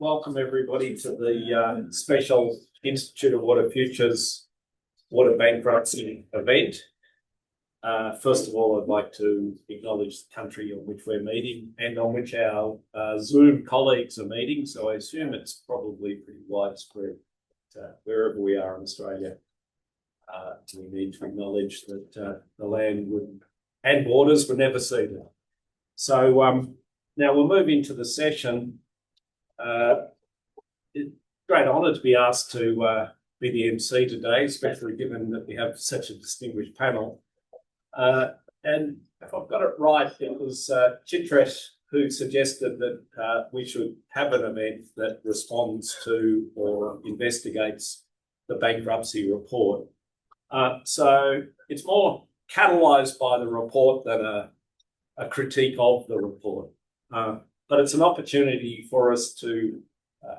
welcome everybody to the special Institute of Water Futures Water Bankruptcy event. First of all, I'd like to acknowledge the country on which we're meeting and on which our Zoom colleagues are meeting. So I assume it's probably pretty widespread wherever we are in Australia. We need to acknowledge that the land and waters were never ceded. So now we'll move into the session. It's a great honour to be asked to be the MC today, especially given that we have such a distinguished panel. And if I've got it right, it was Chitresh who suggested that we should have an event that responds to or investigates the bankruptcy report. So it's more catalysed by the report than a critique of the report. But it's an opportunity for us to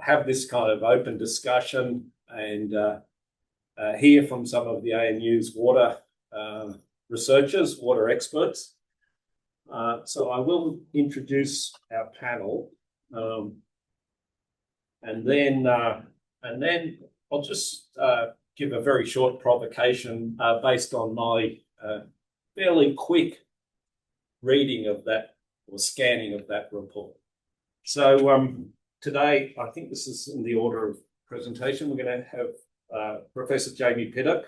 have this kind of open discussion and hear from some of the ANU's water researchers, water experts. So I will introduce our panel, and then I'll just give a very short provocation based on my fairly quick reading of that or scanning of that report. So today, I think this is in the order of presentation. We're going to have Professor Jamie Pittock,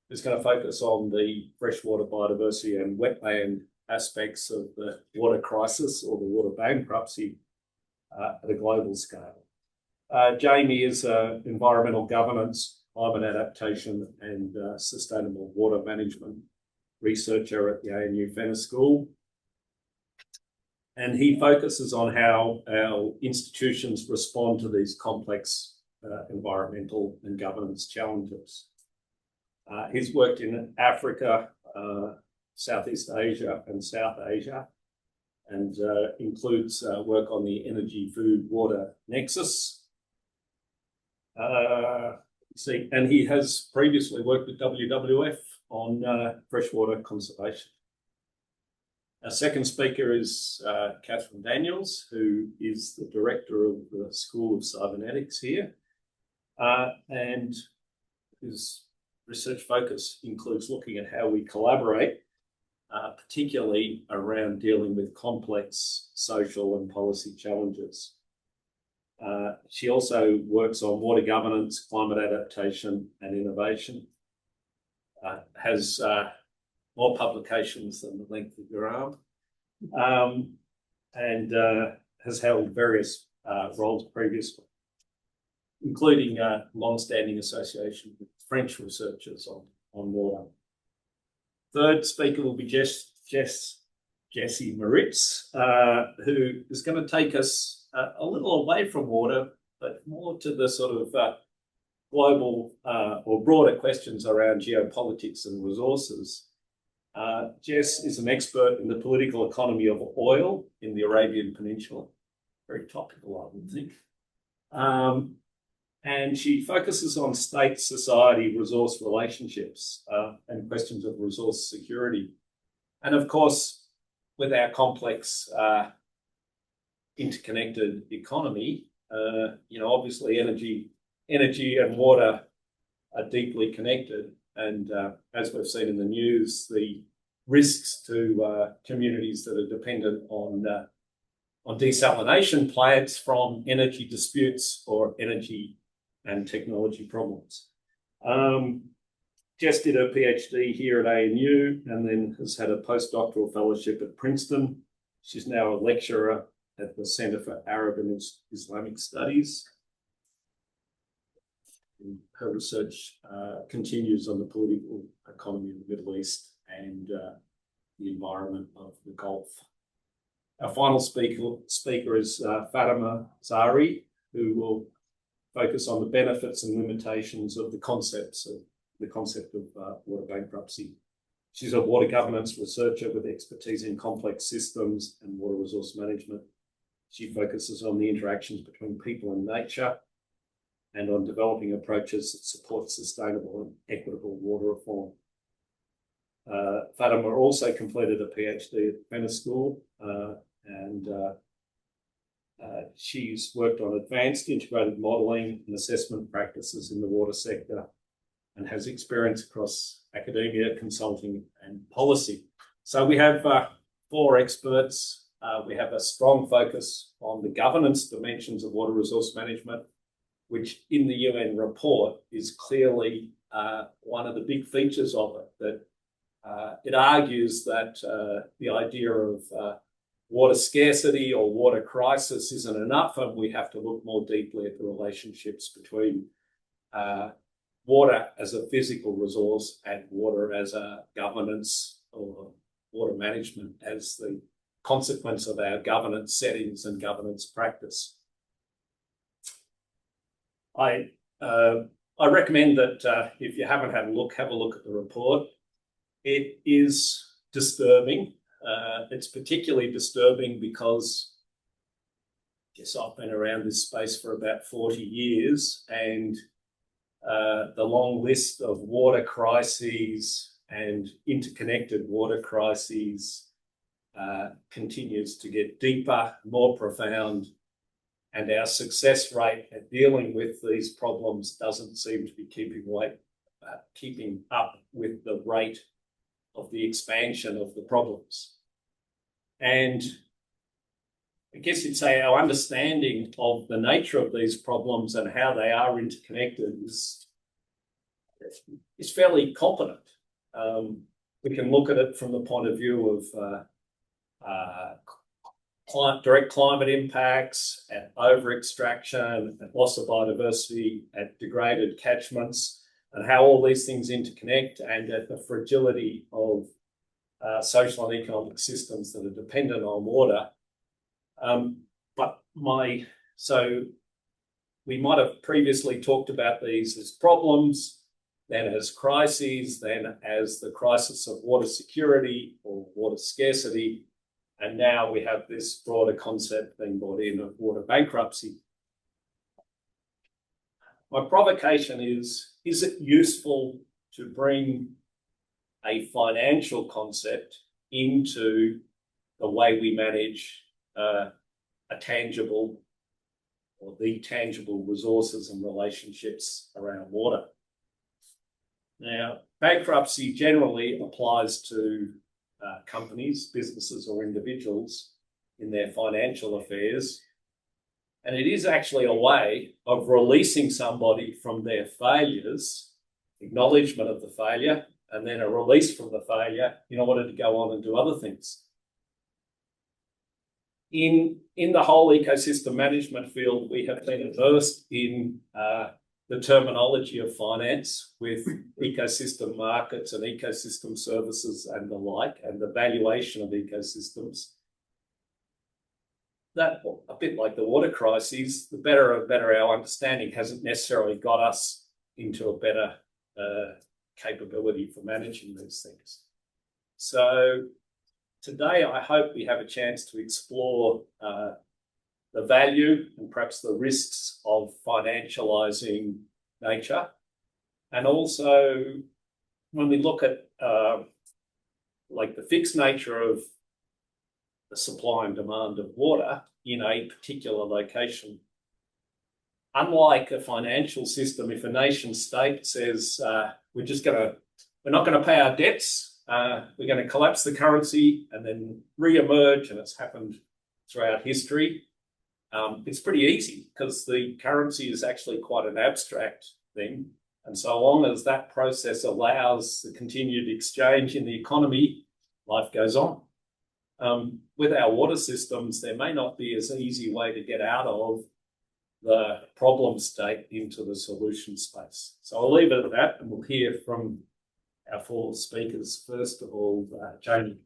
who's going to focus on the freshwater biodiversity and wetland aspects of the water crisis or the water bankruptcy at a global scale. Jamie is an environmental governance, climate adaptation and sustainable water management researcher at the ANU Fenner School. And he focuses on how our institutions respond to these complex environmental and governance challenges. He's worked in Africa, Southeast Asia and South Asia, and includes work on the energy, food, water nexus. And he has previously worked with WWF on freshwater conservation. Our second speaker is Katherine Daniell, who is the director of the School of Cybernetics here, and whose research focus includes looking at how we collaborate, particularly around dealing with complex social and policy challenges. She also works on water governance, climate adaptation and innovation, has more publications than the length of your arm, and has held various roles previously, including long-standing association with French researchers on water. Third speaker will be Jessie Moritz, who is going to take us a little away from water, but more to the sort of global or broader questions around geopolitics and resources. Jess is an expert in the political economy of oil in the Arabian Peninsula. Very topical, I would think. And she focuses on state-society resource relationships and questions of resource security. And of course, with our complex interconnected economy, obviously energy and water are deeply connected. And as we've seen in the news, the risks to communities that are dependent on desalination plants from energy disputes or energy and technology problems. Jess did her PhD here at ANU and then has had a postdoctoral fellowship at Princeton. She's now a lecturer at the Centre for Arab and Islamic Studies. Her research continues on the political economy of the Middle East and the environment of the Gulf. Our final speaker is Fateme Zare, who will focus on the benefits and limitations of the concept of water bankruptcy. She's a water governance researcher with expertise in complex systems and water resource management. She focuses on the interactions between people and nature, and on developing approaches that support sustainable and equitable water reform. Fateme also completed a PhD at Fenner School and She's worked on advanced integrated modelling and assessment practices in the water sector and has experience across academia, consulting and policy. So we have 4 experts. We have a strong focus on the governance dimensions of water resource management, which in the UN report is clearly one of the big features of it, that it argues that the idea of water scarcity or water crisis isn't enough, and we have to look more deeply at the relationships between water as a physical resource and water as a governance or water management as the consequence of our governance settings and governance practice. I recommend that if you haven't had a look, have a look at the report. It is disturbing. It's particularly disturbing because I guess I've been around this space for about 40 years, and the long list of water crises and interconnected water crises continues to get deeper, more profound, and our success rate at dealing with these problems doesn't seem to be keeping up with the rate of the expansion of the problems. And I guess you'd say our understanding of the nature of these problems and how they are interconnected is fairly competent. We can look at it from the point of view of direct climate impacts, at over-extraction, at loss of biodiversity, at degraded catchments, and how all these things interconnect, and at the fragility of social and economic systems that are dependent on water. So we might have previously talked about these as problems, then as crises, then as the crisis of water security or water scarcity, and now we have this broader concept being brought in of water bankruptcy. My provocation is it useful to bring a financial concept into the way we manage a tangible or the tangible resources and relationships around water? Now, bankruptcy generally applies to companies, businesses or individuals in their financial affairs. And it is actually a way of releasing somebody from their failures, acknowledgement of the failure, and then a release from the failure in order to go on and do other things. In the whole ecosystem management field, we have been immersed in the terminology of finance with ecosystem markets and ecosystem services and the like, and the valuation of ecosystems. That, a bit like the water crises, the better and better our understanding hasn't necessarily got us into a better capability for managing these things. So today, I hope we have a chance to explore the value and perhaps the risks of financializing nature. And also, when we look at like the fixed nature of the supply and demand of water in a particular location, unlike a financial system, if a nation state says we're not going to pay our debts, we're going to collapse the currency and then re-emerge, and it's happened throughout history. It's pretty easy because the currency is actually quite an abstract thing. And so long as that process allows the continued exchange in the economy, life goes on. With our water systems, there may not be as easy way to get out of the problem state into the solution space. So I'll leave it at that, and we'll hear from our 4 speakers. First of all, Jamie.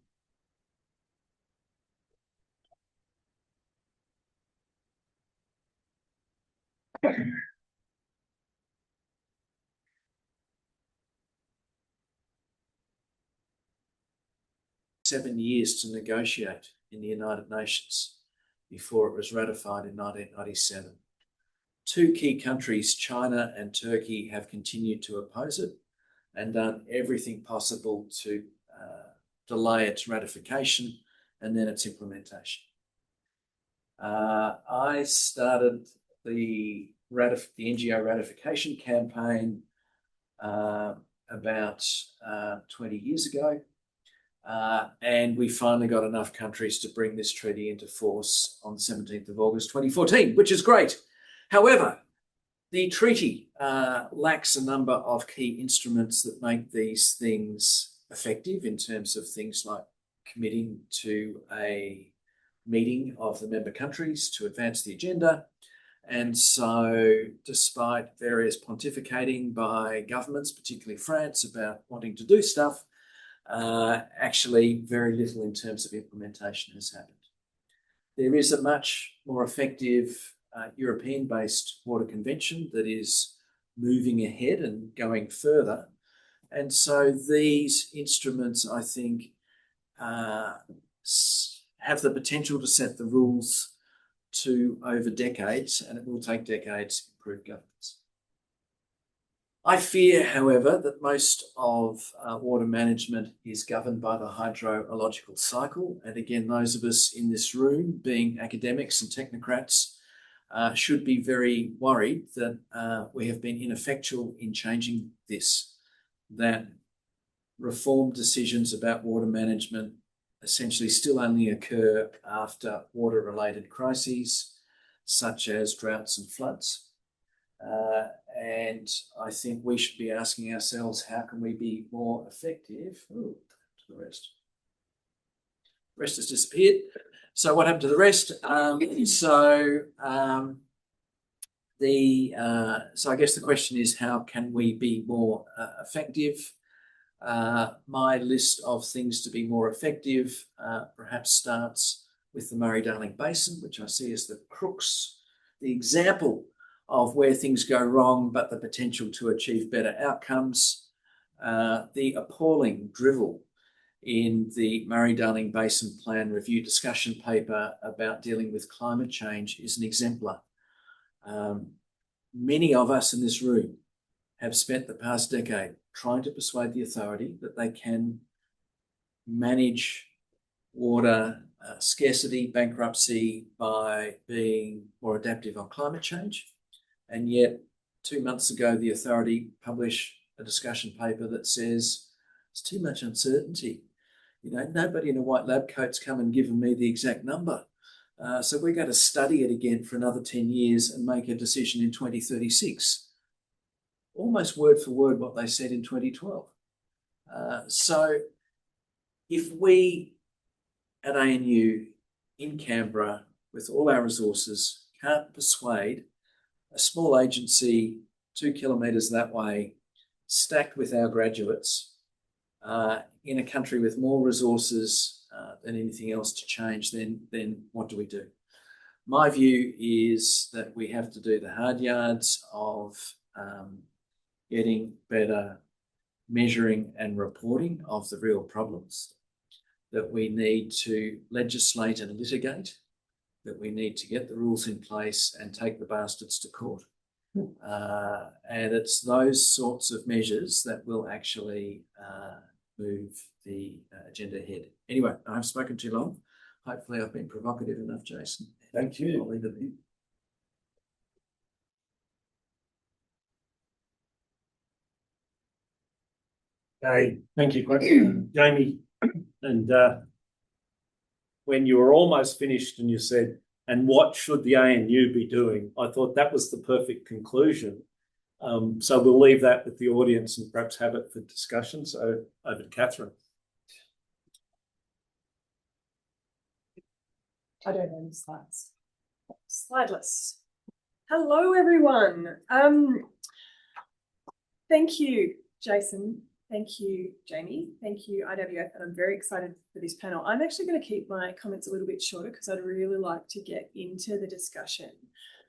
Seven years to negotiate in the United Nations before it was ratified in 1997. 2 key countries, China and Turkey, have continued to oppose it and done everything possible to delay its ratification and then its implementation. I started the NGO ratification campaign about 20 years ago. And we finally got enough countries to bring this treaty into force on the 17th of August 2014, which is great. However, the treaty lacks a number of key instruments that make these things effective in terms of things like committing to a meeting of the member countries to advance the agenda. And so despite various pontificating by governments, particularly France, about wanting to do stuff, actually very little in terms of implementation has happened. There is a much more effective European-based water convention that is moving ahead and going further. And so these instruments, I think, have the potential to set the rules to over decades, and it will take decades to improve governance. I fear, however, that most of water management is governed by the hydrological cycle. And again, those of us in this room, being academics and technocrats, should be very worried that we have been ineffectual in changing this, that reform decisions about water management essentially still only occur after water-related crises, such as droughts and floods. And I think we should be asking ourselves, how can we be more effective? Ooh, to the rest. The rest has disappeared. So what happened to the rest? So I guess the question is, how can we be more effective? My list of things to be more effective perhaps starts with the Murray-Darling Basin, which I see as the crux, the example of where things go wrong, but the potential to achieve better outcomes. The appalling drivel in the Murray-Darling Basin Plan Review discussion paper about dealing with climate change is an exemplar. Many of us in this room have spent the past decade trying to persuade the authority that they can manage water scarcity, bankruptcy by being more adaptive on climate change. And yet 2 months ago, the authority published a discussion paper that says it's too much uncertainty. You know, nobody in a white lab coat's come and given me the exact number. So we're going to study it again for another 10 years and make a decision in 2036. Almost word for word what they said in 2012. So if we at ANU in Canberra, with all our resources, can't persuade a small agency 2 kilometres that way, stacked with our graduates, in a country with more resources than anything else to change, then what do we do? My view is that we have to do the hard yards of getting better measuring and reporting of the real problems, that we need to legislate and litigate, that we need to get the rules in place and take the bastards to court. And it's those sorts of measures that will actually move the agenda ahead. Anyway, I've spoken too long. Hopefully I've been provocative enough, Jason. Thank you. I'll leave it there. Okay, thank you, Jamie. And when you were almost finished and you said, and what should the ANU be doing? I thought that was the perfect conclusion. So we'll leave that with the audience and perhaps have it for discussion. So over to Katherine. I don't have any slides. Slideless. Hello, everyone. Thank you, Jason. Thank you, Jamie. Thank you, IWF. And I'm very excited for this panel. I'm actually going to keep my comments a little bit shorter because I'd really like to get into the discussion.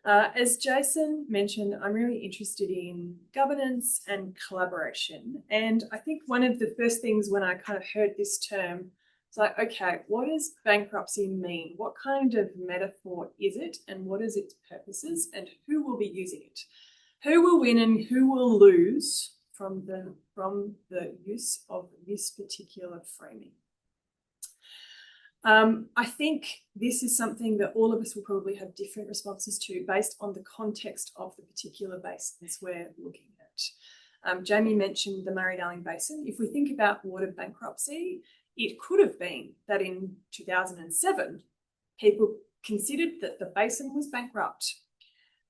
As Jason mentioned, I'm really interested in governance and collaboration. And I think one of the first things when I kind of heard this term, it's like, okay, what does bankruptcy mean? What kind of metaphor is it? And what is its purposes? And who will be using it? Who will win and who will lose from the use of this particular framing? I think this is something that all of us will probably have different responses to based on the context of the particular basins we're looking at. Jamie mentioned the Murray-Darling Basin. If we think about water bankruptcy, it could have been that in 2007, people considered that the basin was bankrupt.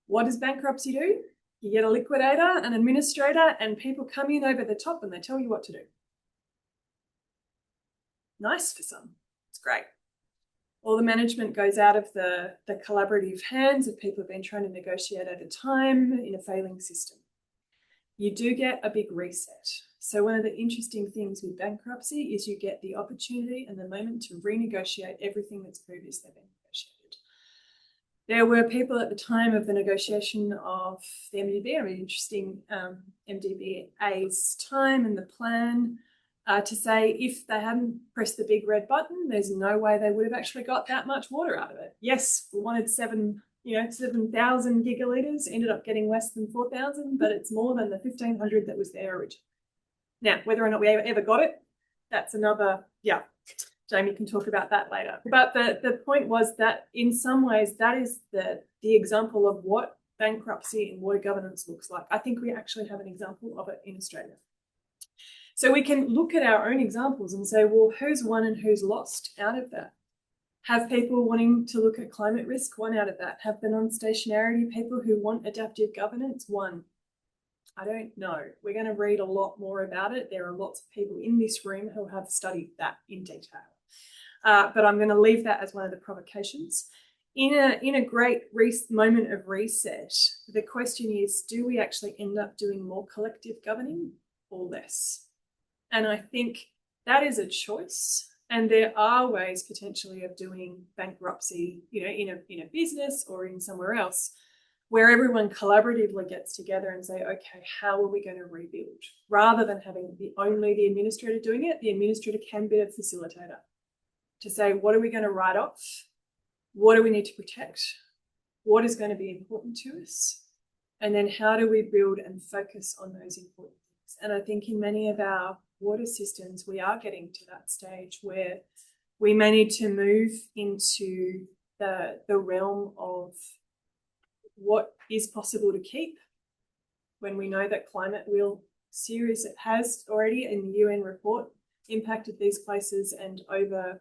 What does bankruptcy do? You get a liquidator, an administrator, and people come in over the top and they tell you what to do. Nice for some. It's great. All the management goes out of the collaborative hands of people who've been trying to negotiate over time in a failing system. You do get a big reset. So one of the interesting things with bankruptcy is you get the opportunity and the moment to renegotiate everything that's previously been negotiated. There were people at the time of the negotiation of the MDB, I mean, interesting MDBA's time and the plan, to say if they hadn't pressed the big red button, there's no way they would have actually got that much water out of it. Yes, we wanted 7,000 gigalitres, ended up getting less than 4,000, but it's more than the 1,500 that was there originally. Now, whether or not we ever got it, that's another, Jamie can talk about that later. But the point was that in some ways, that is the example of what bankruptcy in water governance looks like. I think we actually have an example of it in Australia. So we can look at our own examples and say, well, who's won and who's lost out of that? Have people wanting to look at climate risk won out of that? Have the non-stationarity people who want adaptive governance won? I don't know. We're going to read a lot more about it. There are lots of people in this room who have studied that in detail. But I'm going to leave that as one of the provocations. In a great moment of reset, the question is, do we actually end up doing more collective governing or less? And I think that is a choice. And there are ways potentially of doing bankruptcy, in a business or in somewhere else, where everyone collaboratively gets together and say, okay, how are we going to rebuild? Rather than having only the administrator doing it, the administrator can be a facilitator to say, what are we going to write off? What do we need to protect? What is going to be important to us? And then how do we build and focus on those important things? And I think in many of our water systems, we are getting to that stage where we may need to move into the realm of what is possible to keep when we know that climate will serious, it has already in the UN report impacted these places, and over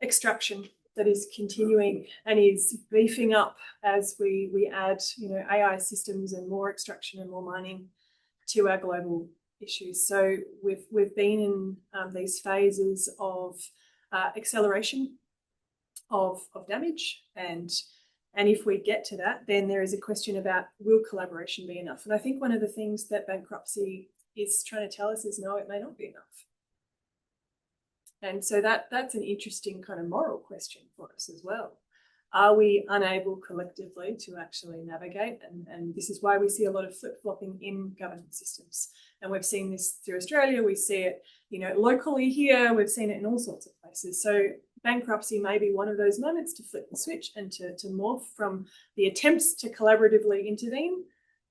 extraction that is continuing and is beefing up as we add AI systems and more extraction and more mining to our global issues. So we've been in these phases of acceleration of damage, and if we get to that, then there is a question about, will collaboration be enough? And I think one of the things that bankruptcy is trying to tell us is, no, it may not be enough. And so that's an interesting kind of moral question for us as well. Are we unable collectively to actually navigate? And this is why we see a lot of flip-flopping in governance systems. And we've seen this through Australia. We see it, locally here. We've seen it in all sorts of places. So bankruptcy may be one of those moments to flip the switch and to morph from the attempts to collaboratively intervene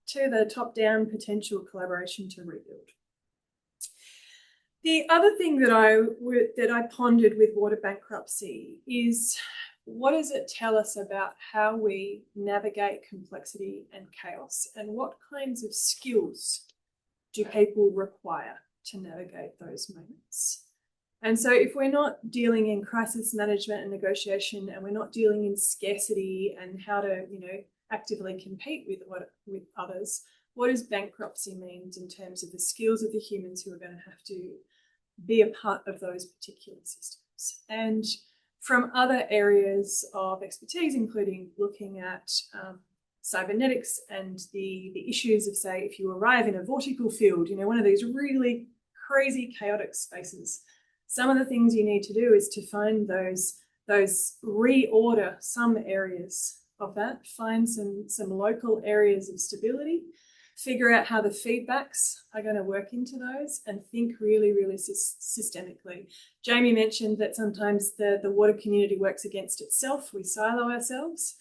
to the top-down potential collaboration to rebuild. The other thing that I pondered with water bankruptcy is, what does it tell us about how we navigate complexity and chaos, and what kinds of skills do people require to navigate those moments? And so if we're not dealing in crisis management and negotiation, and we're not dealing in scarcity and how to, actively compete with others, what does bankruptcy mean in terms of the skills of the humans who are going to have to be a part of those particular systems? And from other areas of expertise, including looking at cybernetics and the issues of, say, if you arrive in a vortical field, one of these really crazy chaotic spaces, some of the things you need to do is to find those reorder some areas of that, find some local areas of stability, figure out how the feedbacks are going to work into those, and think really, really systemically. Jamie mentioned that sometimes the water community works against itself. We silo ourselves.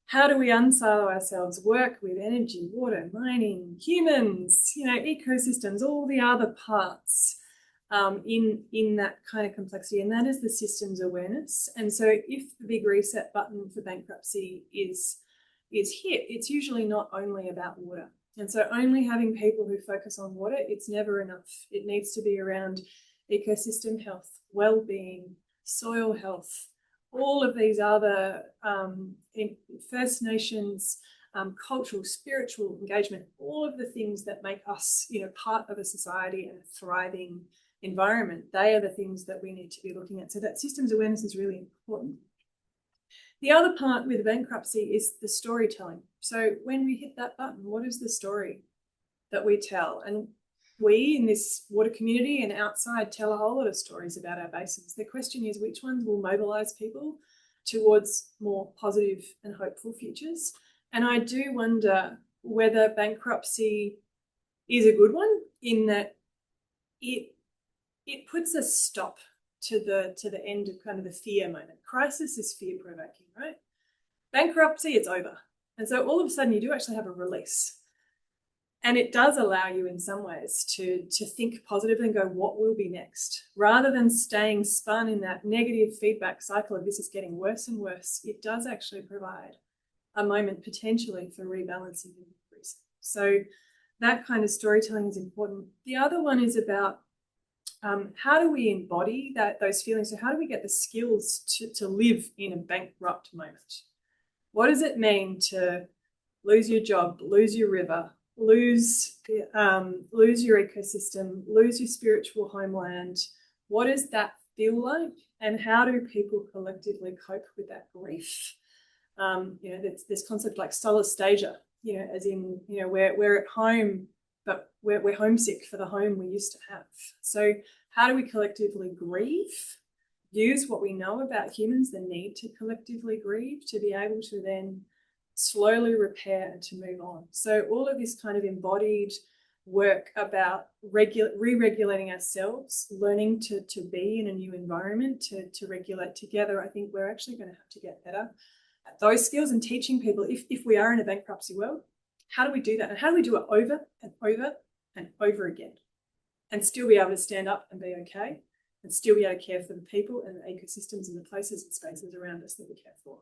How do we unsilo ourselves? Work with energy, water, mining, humans, ecosystems, all the other parts in that kind of complexity, and that is the systems awareness. And so if the big reset button for bankruptcy is hit, it's usually not only about water. And so only having people who focus on water, it's never enough. It needs to be around ecosystem health, well-being, soil health, all of these other First Nations, cultural, spiritual engagement, all of the things that make us, part of a society and a thriving environment. They are the things that we need to be looking at. So that systems awareness is really important. The other part with bankruptcy is the storytelling. So when we hit that button, what is the story that we tell? And we in this water community and outside tell a whole lot of stories about our basins. The question is, which ones will mobilise people towards more positive and hopeful futures? And I do wonder whether bankruptcy is a good one in that it puts a stop to the end of kind of the fear moment. Crisis is fear provoking, right? Bankruptcy, it's over. And so all of a sudden you do actually have a release. And it does allow you in some ways to think positively and go, what will be next? Rather than staying spun in that negative feedback cycle of this is getting worse and worse, it does actually provide a moment potentially for rebalancing and reset. So that kind of storytelling is important. The other one is about how do we embody those feelings? So how do we get the skills to live in a bankrupt moment? What does it mean to lose your job, lose your river, lose your ecosystem, lose your spiritual homeland? What does that feel like? And how do people collectively cope with that grief? There's this concept like solastalgia, as in, we're at home, but we're homesick for the home we used to have. So how do we collectively grieve? Use what we know about humans, the need to collectively grieve, to be able to then slowly repair and to move on. So all of this kind of embodied work about re-regulating ourselves, learning to be in a new environment, to regulate together, I think we're actually going to have to get better at those skills and teaching people, if we are in a bankruptcy world, how do we do that? And how do we do it over and over and over again and still be able to stand up and be okay and still be able to care for the people and the ecosystems and the places and spaces around us that we care for.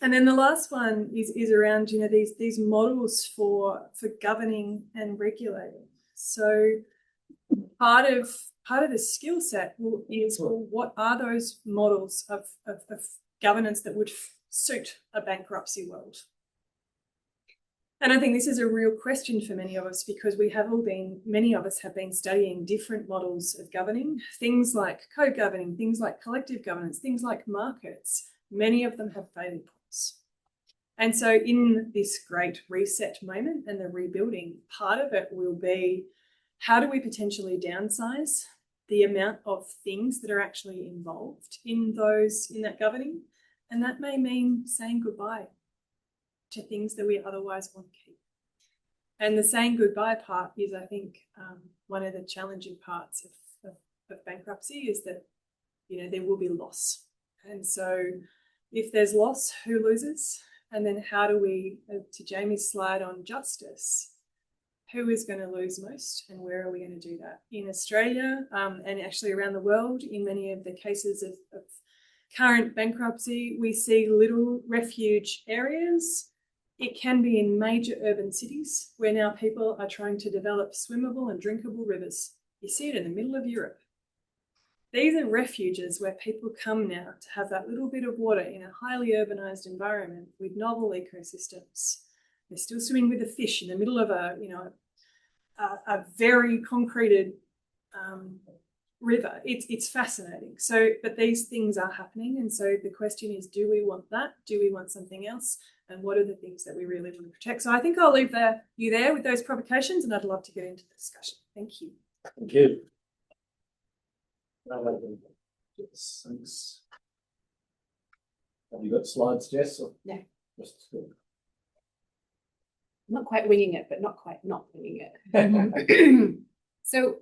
And then the last one is around, these models for governing and regulating. So part of the skill set is what are those models of governance that would suit a bankruptcy world? And I think this is a real question for many of us, because many of us have been studying different models of governing, things like co-governing, things like collective governance, things like markets. Many of them have failure points. And so in this great reset moment and the rebuilding, part of it will be, how do we potentially downsize the amount of things that are actually involved in that governing? And that may mean saying goodbye to things that we otherwise want to keep. And the saying goodbye part is, I think, one of the challenging parts of bankruptcy is that, there will be loss. And so if there's loss, who loses? And then how do we, to Jamie's slide on justice, who is going to lose most and where are we going to do that? In Australia and actually around the world, in many of the cases of current bankruptcy, we see little refuge areas. It can be in major urban cities where now people are trying to develop swimmable and drinkable rivers. You see it in the middle of Europe. These are refuges where people come now to have that little bit of water in a highly urbanized environment with novel ecosystems. They're still swimming with the fish in the middle of a very concreted river. It's fascinating. So, but these things are happening. And so the question is, do we want that? Do we want something else? And what are the things that we really want to protect? So I think I'll leave you there with those provocations, and I'd love to get into the discussion. Thank you. Thank you. Yes, thanks. Have you got slides, Jess? No. Just good. Not quite winging it, but not quite not winging it. So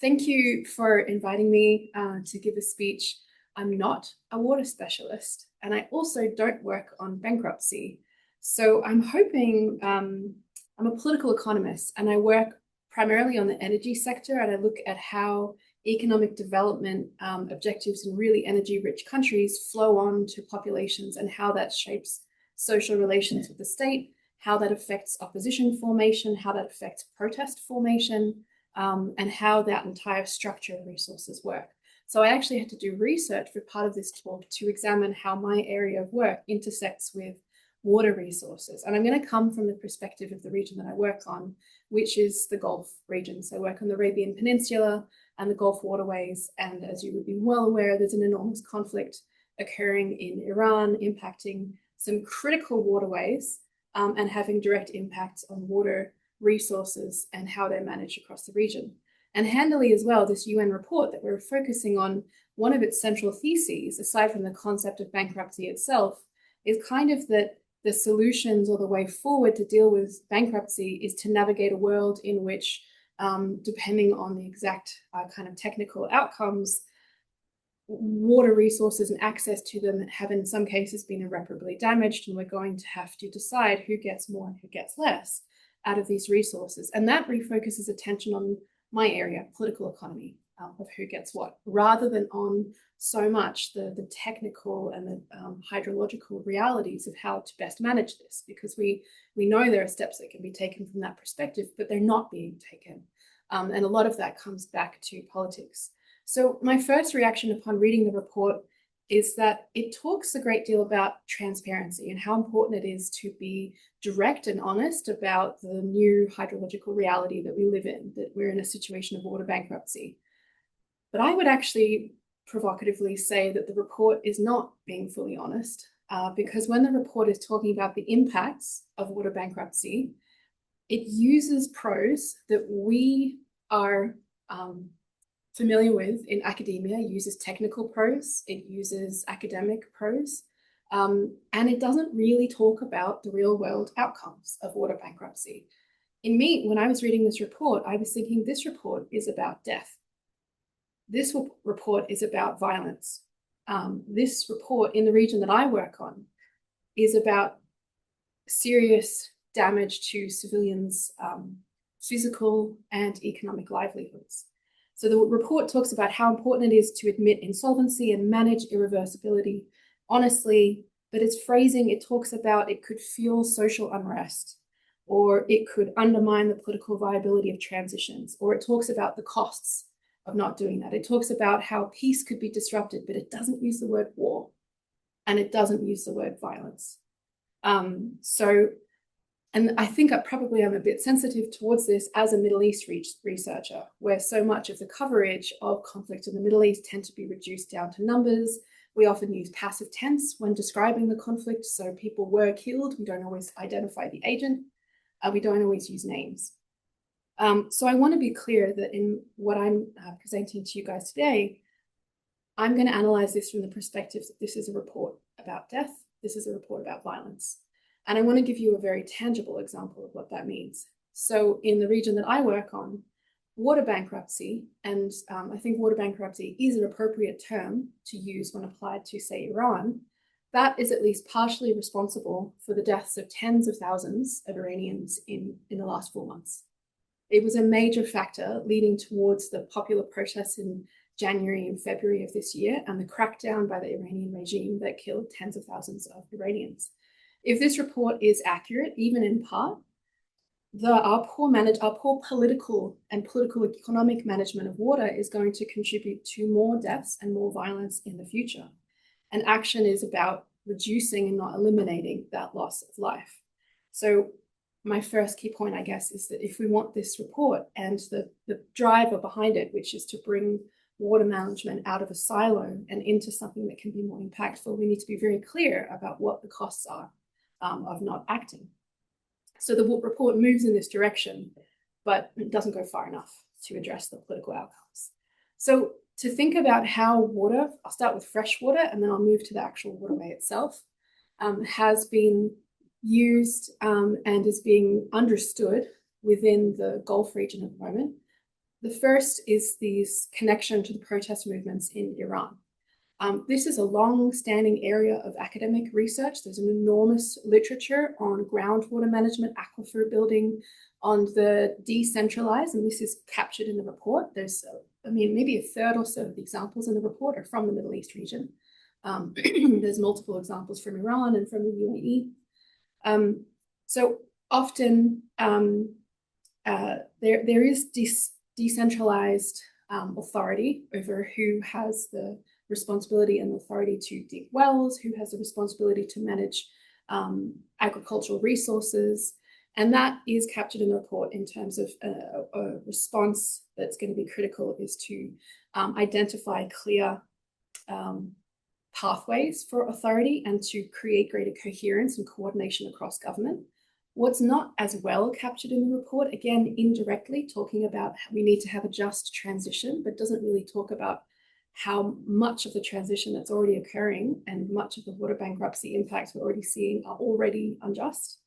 thank you for inviting me to give a speech. I'm not a water specialist, and I also don't work on bankruptcy. So I'm hoping, I'm a political economist, and I work primarily on the energy sector, and I look at how economic development objectives in really energy-rich countries flow on to populations and how that shapes social relations with the state, how that affects opposition formation, how that affects protest formation, and how that entire structure of resources work. So I actually had to do research for part of this talk to examine how my area of work intersects with water resources. And I'm going to come from the perspective of the region that I work on, which is the Gulf region. So I work on the Arabian Peninsula and the Gulf waterways. And as you would be well aware, there's an enormous conflict occurring in Iran, impacting some critical waterways and having direct impacts on water resources and how they're managed across the region. And handily as well, this UN report that we're focusing on, one of its central theses, aside from the concept of bankruptcy itself, is kind of that the solutions or the way forward to deal with bankruptcy is to navigate a world in which, depending on the exact kind of technical outcomes, water resources and access to them have in some cases been irreparably damaged, and we're going to have to decide who gets more and who gets less out of these resources. And that refocuses attention on my area, political economy, of who gets what, rather than on so much the technical and the hydrological realities of how to best manage this, because we know there are steps that can be taken from that perspective, but they're not being taken. And a lot of that comes back to politics. So my first reaction upon reading the report is that it talks a great deal about transparency and how important it is to be direct and honest about the new hydrological reality that we live in, that we're in a situation of water bankruptcy. But I would actually provocatively say that the report is not being fully honest, because when the report is talking about the impacts of water bankruptcy, it uses prose that we are familiar with in academia. It uses technical prose, it uses academic prose, and it doesn't really talk about the real world outcomes of water bankruptcy. When I was reading this report, I was thinking this report is about death. This report is about violence. This report in the region that I work on is about serious damage to civilians' physical and economic livelihoods. So the report talks about how important it is to admit insolvency and manage irreversibility honestly, but its phrasing, it talks about it could fuel social unrest, or it could undermine the political viability of transitions, or it talks about the costs of not doing that. It talks about how peace could be disrupted, but it doesn't use the word war, and it doesn't use the word violence. And I think I probably am a bit sensitive towards this as a Middle East researcher, where so much of the coverage of conflict in the Middle East tend to be reduced down to numbers. We often use passive tense when describing the conflict, so people were killed. We don't always identify the agent. We don't always use names. So I want to be clear that in what I'm presenting to you guys today, I'm going to analyze this from the perspective that this is a report about death. This is a report about violence. And I want to give you a very tangible example of what that means. So in the region that I work on, water bankruptcy, and I think water bankruptcy is an appropriate term to use when applied to, say, Iran, that is at least partially responsible for the deaths of tens of thousands of Iranians in the last 4 months. It was a major factor leading towards the popular protests in January and February of this year and the crackdown by the Iranian regime that killed tens of thousands of Iranians. If this report is accurate, even in part, our poor political and political economic management of water is going to contribute to more deaths and more violence in the future. And action is about reducing and not eliminating that loss of life. So my first key point, I guess, is that if we want this report and the driver behind it, which is to bring water management out of a silo and into something that can be more impactful, we need to be very clear about what the costs are of not acting. So the report moves in this direction, but it doesn't go far enough to address the political outcomes. So to think about how water, I'll start with fresh water and then I'll move to the actual waterway itself, has been used and is being understood within the Gulf region at the moment. The first is this connection to the protest movements in Iran. This is a long-standing area of academic research. There's an enormous literature on groundwater management, aquifer building, on the decentralized, and this is captured in the report. There's, maybe a third or so of the examples in the report are from the Middle East region. There's multiple examples from Iran and from the UAE. So often there is decentralized authority over who has the responsibility and authority to dig wells, who has the responsibility to manage agricultural resources. And that is captured in the report in terms of a response that's going to be critical is to identify clear pathways for authority and to create greater coherence and coordination across government. What's not as well captured in the report, again, indirectly talking about how we need to have a just transition, but doesn't really talk about how much of the transition that's already occurring and much of the water bankruptcy impacts we're already seeing are already unjust,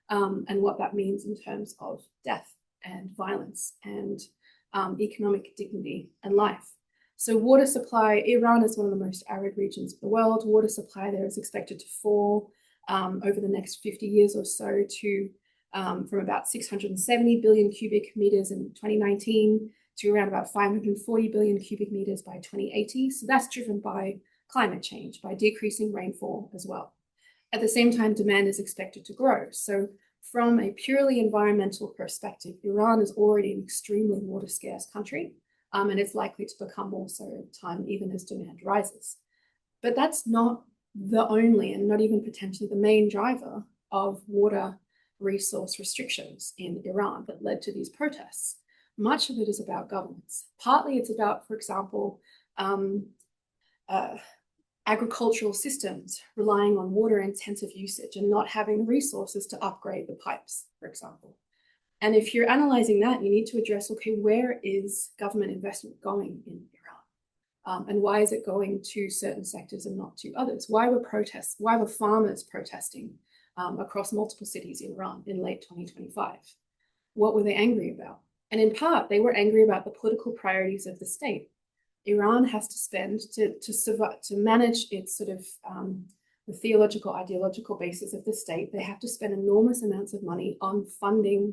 and what that means in terms of death and violence and economic dignity and life. So water supply, Iran is one of the most arid regions of the world. Water supply there is expected to fall over the next 50 years or so to from about 670 billion cubic meters in 2019 to around about 540 billion cubic meters by 2080. So that's driven by climate change, by decreasing rainfall as well. At the same time, demand is expected to grow. So from a purely environmental perspective, Iran is already an extremely water scarce country, and it's likely to become more so over time, even as demand rises. But that's not the only and not even potentially the main driver of water resource restrictions in Iran that led to these protests. Much of it is about governance. Partly it's about, for example, agricultural systems relying on water intensive usage and not having resources to upgrade the pipes, for example. And if you're analyzing that, you need to address, okay, where is government investment going in Iran? And why is it going to certain sectors and not to others? Why were protests? Why were farmers protesting across multiple cities in Iran in late 2025? What were they angry about? And in part, they were angry about the political priorities of the state. Iran has to spend to manage its sort of the theological, ideological basis of the state. They have to spend enormous amounts of money on funding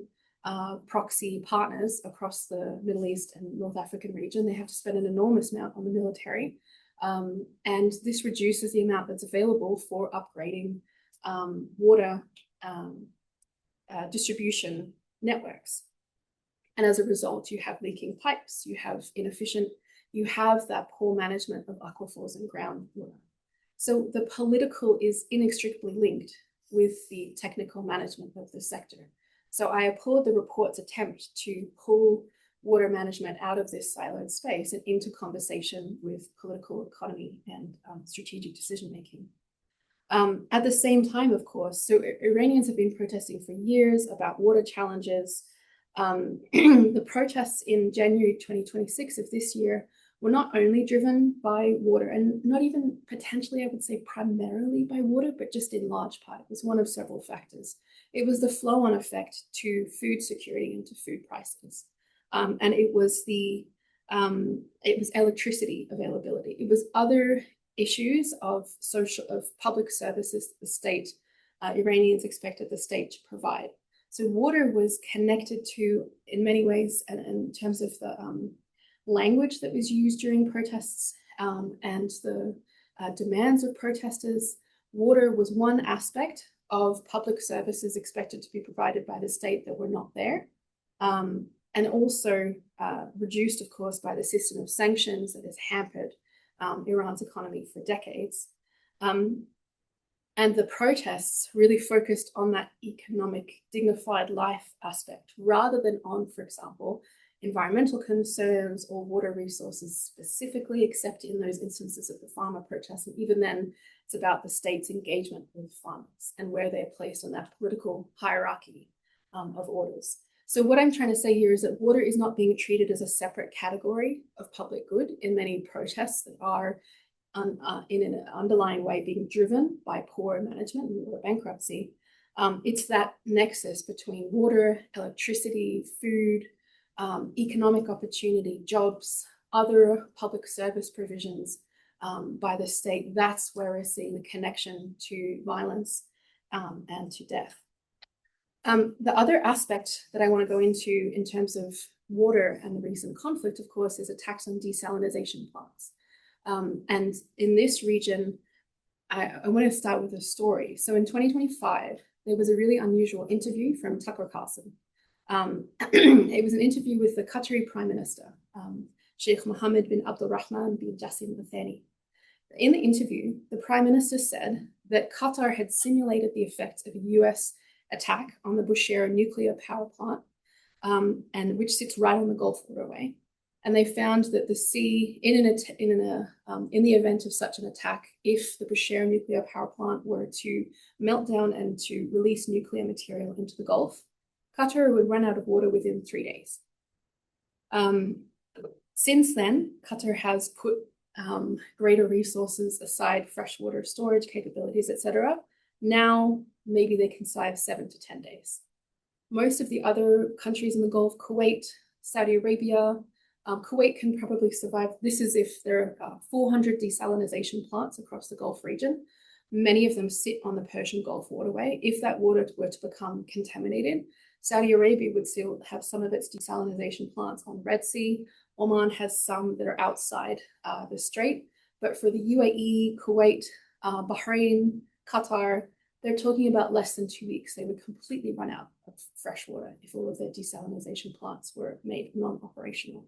proxy partners across the Middle East and North African region. They have to spend an enormous amount on the military. And this reduces the amount that's available for upgrading water distribution networks. And as a result, you have leaking pipes, you have inefficient, you have that poor management of aquifers and groundwater. So the political is inextricably linked with the technical management of the sector. So I applaud the report's attempt to pull water management out of this siloed space and into conversation with political economy and strategic decision-making. At the same time, of course, so Iranians have been protesting for years about water challenges. The protests in January 2026 of this year were not only driven by water, and not even potentially, I would say, primarily by water, but just in large part. It was one of several factors. It was the flow-on effect to food security and to food prices, and it was electricity availability. It was other issues of public services that the state Iranians expected the state to provide. So water was connected to, in many ways, and in terms of the language that was used during protests and the demands of protesters, water was one aspect of public services expected to be provided by the state that were not there, and also reduced, of course, by the system of sanctions that has hampered Iran's economy for decades. And the protests really focused on that economic, dignified life aspect, rather than on, for example, environmental concerns or water resources specifically, except in those instances of the farmer protests. And even then, it's about the state's engagement with farmers and where they're placed on that political hierarchy of orders. So what I'm trying to say here is that water is not being treated as a separate category of public good in many protests that are in an underlying way being driven by poor management and water bankruptcy. It's that nexus between water, electricity, food, economic opportunity, jobs, other public service provisions by the state, that's where we're seeing the connection to violence and to death. The other aspect that I want to go into in terms of water and the recent conflict, of course, is attacks on desalination plants. And in this region, I want to start with a story. So in 2025, there was a really unusual interview from Tucker Carlson. It was an interview with the Qatari Prime Minister, Sheikh Mohammed bin Abdulrahman bin Jassim Al Thani. In the interview, the Prime Minister said that Qatar had simulated the effects of a US attack on the Bushehr nuclear power plant, and which sits right on the Gulf waterway. And they found that the sea, in the event of such an attack, if the Bushehr nuclear power plant were to melt down and to release nuclear material into the Gulf, Qatar would run out of water within 3 days. Since then, Qatar has put greater resources aside, freshwater storage capabilities, etc. Now, maybe they can survive 7 to 10 days. Most of the other countries in the Gulf, Kuwait, Saudi Arabia, Kuwait can probably survive. This is if there are 400 desalination plants across the Gulf region. Many of them sit on the Persian Gulf waterway. If that water were to become contaminated, Saudi Arabia would still have some of its desalination plants on Red Sea. Oman has some that are outside the strait. But for the UAE, Kuwait, Bahrain, Qatar, they're talking about less than 2 weeks. They would completely run out of fresh water if all of their desalination plants were made non-operational.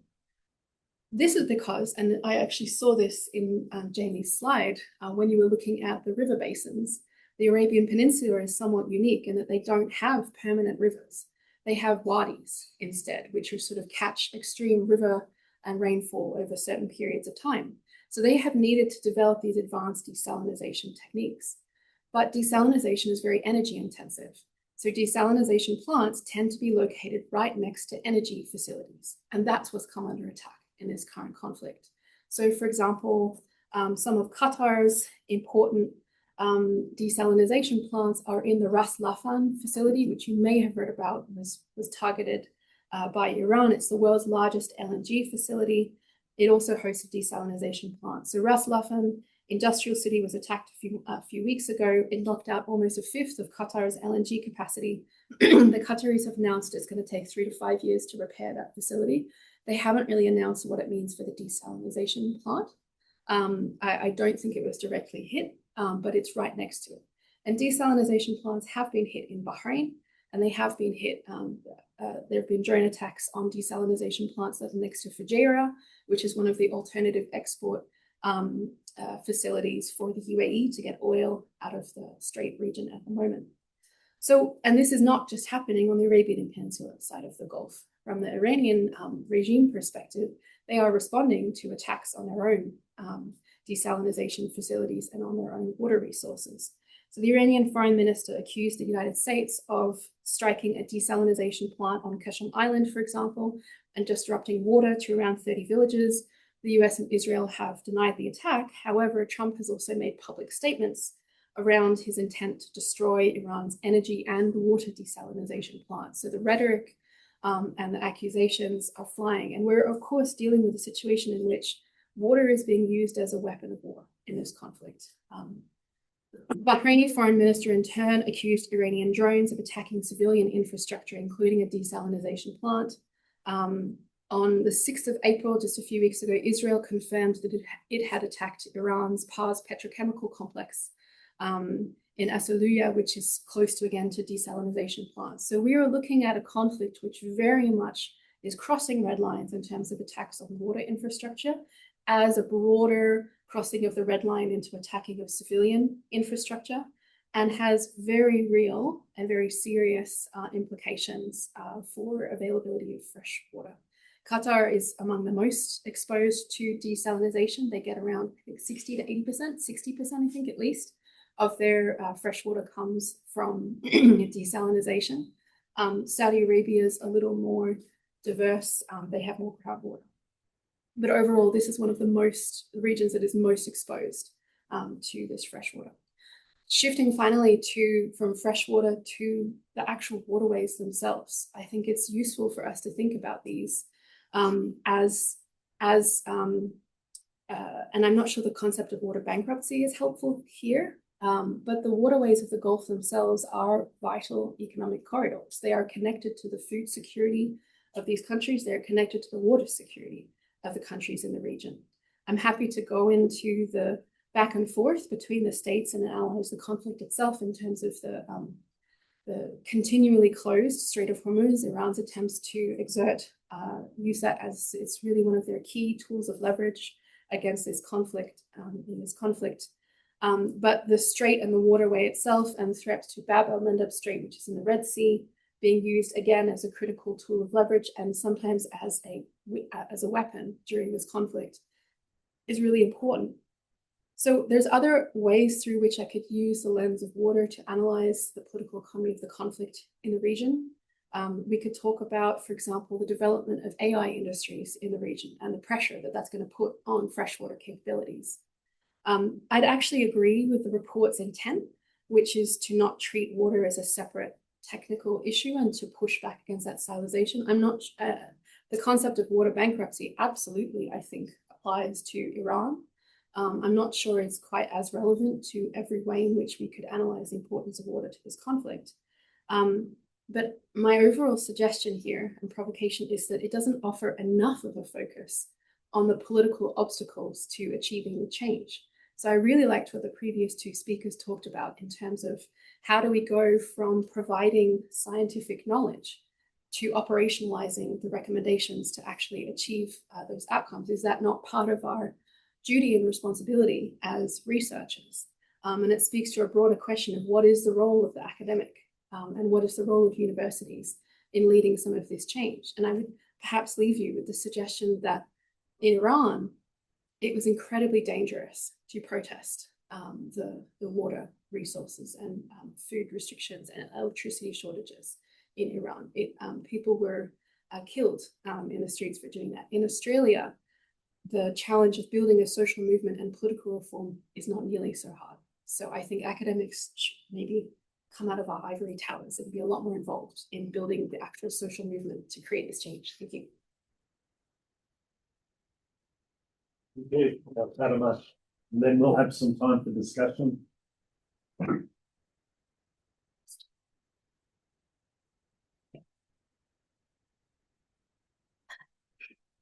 This is because, and I actually saw this in Jamie's slide, when you were looking at the river basins, the Arabian Peninsula is somewhat unique in that they don't have permanent rivers. They have wadis instead, which will sort of catch extreme river and rainfall over certain periods of time. So they have needed to develop these advanced desalination techniques. But desalination is very energy intensive. So desalination plants tend to be located right next to energy facilities. And that's what's come under attack in this current conflict. So for example, some of Qatar's important desalination plants are in the Ras Laffan facility, which you may have read about, was targeted by Iran. It's the world's largest LNG facility. It also hosts a desalination plant. So Ras Laffan industrial city was attacked a few weeks ago. It knocked out almost a fifth of Qatar's LNG capacity. The Qataris have announced it's going to take 3 to 5 years to repair that facility. They haven't really announced what it means for the desalination plant. I don't think it was directly hit, but it's right next to it. And desalination plants have been hit in Bahrain, and they have been hit. There have been drone attacks on desalination plants that are next to Fujairah, which is one of the alternative export facilities for the UAE to get oil out of the Strait region at the moment. So, and this is not just happening on the Arabian Peninsula side of the Gulf. From the Iranian regime perspective, they are responding to attacks on their own desalination facilities and on their own water resources. So the Iranian foreign minister accused the United States of striking a desalination plant on Qashm Island, for example, and disrupting water to around 30 villages. The US and Israel have denied the attack. However, Trump has also made public statements around his intent to destroy Iran's energy and water desalination plants. So the rhetoric and the accusations are flying. And we're, of course, dealing with a situation in which water is being used as a weapon of war in this conflict. Bahraini foreign minister in turn accused Iranian drones of attacking civilian infrastructure, including a desalination plant. On the 6th of April, just a few weeks ago, Israel confirmed that it had attacked Iran's Pars petrochemical complex in Asaluya, which is close to, again, to desalination plants. So we are looking at a conflict which very much is crossing red lines in terms of attacks on water infrastructure as a broader crossing of the red line into attacking of civilian infrastructure, and has very real and very serious implications for availability of fresh water. Qatar is among the most exposed to desalination. They get around, I think, 60 to 80%, 60%, I think, at least, of their fresh water comes from desalination. Saudi Arabia is a little more diverse. They have more groundwater. But overall, this is one of the regions that is most exposed to this fresh water. Shifting finally from freshwater to the actual waterways themselves, I think it's useful for us to think about these as and I'm not sure the concept of water bankruptcy is helpful here, but the waterways of the Gulf themselves are vital economic corridors. They are connected to the food security of these countries. They're connected to the water security of the countries in the region. I'm happy to go into the back and forth between the states and analyze the conflict itself in terms of the continually closed Strait of Hormuz, Iran's attempts to use that as it's really one of their key tools of leverage against this conflict, but the strait and the waterway itself and threats to Bab el-Mandeb Strait, which is in the Red Sea, being used again as a critical tool of leverage and sometimes as a weapon during this conflict is really important. So there's other ways through which I could use the lens of water to analyze the political economy of the conflict in the region. We could talk about, for example, the development of AI industries in the region and the pressure that that's going to put on freshwater capabilities. I'd actually agree with the report's intent, which is to not treat water as a separate technical issue and to push back against that siloization. The concept of water bankruptcy absolutely, I think, applies to Iran. I'm not sure it's quite as relevant to every way in which we could analyze the importance of water to this conflict. But my overall suggestion here and provocation is that it doesn't offer enough of a focus on the political obstacles to achieving the change. So I really liked what the previous two speakers talked about in terms of how do we go from providing scientific knowledge to operationalizing the recommendations to actually achieve those outcomes? Is that not part of our duty and responsibility as researchers? And it speaks to a broader question of what is the role of the academic and what is the role of universities in leading some of this change? And I would perhaps leave you with the suggestion that in Iran, it was incredibly dangerous to protest the water resources and food restrictions and electricity shortages in Iran. People were killed in the streets for doing that. In Australia, the challenge of building a social movement and political reform is not nearly so hard. So I think academics should maybe come out of our ivory towers and be a lot more involved in building the actual social movement to create this change. Thank you. Okay, Fateme. And then we'll have some time for discussion.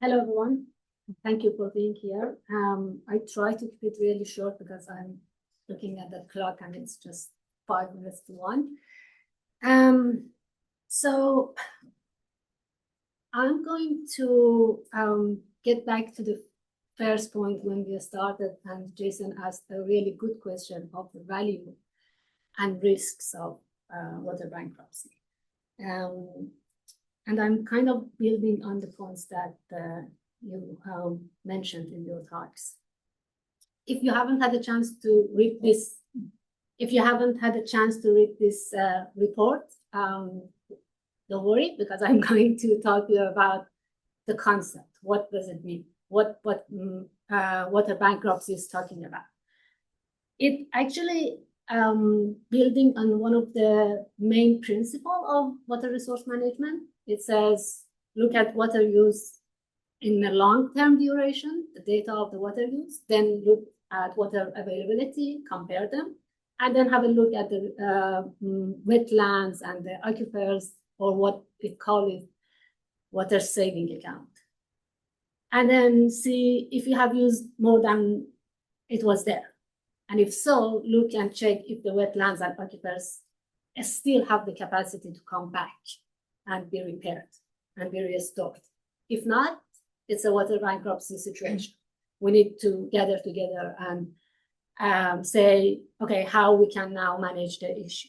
Hello, everyone. Thank you for being here. I try to keep it really short because I'm looking at the clock and it's just 5 minutes to 1. So I'm going to get back to the first point when we started, and Jason asked a really good question of the value and risks of water bankruptcy. And I'm kind of building on the points that you mentioned in your talks. If you haven't had a chance to read this, report, don't worry, because I'm going to talk to you about the concept. What does it mean? What water bankruptcy is talking about? It actually building on one of the main principles of water resource management. It says, look at water use in the long-term duration, the data of the water use, then look at water availability, compare them, and then have a look at the wetlands and the aquifers, or what it calls water saving account. And then see if you have used more than it was there. And if so, look and check if the wetlands and aquifers still have the capacity to come back and be repaired and be restored. If not, it's a water bankruptcy situation. We need to gather together and say, okay, how we can now manage the issue.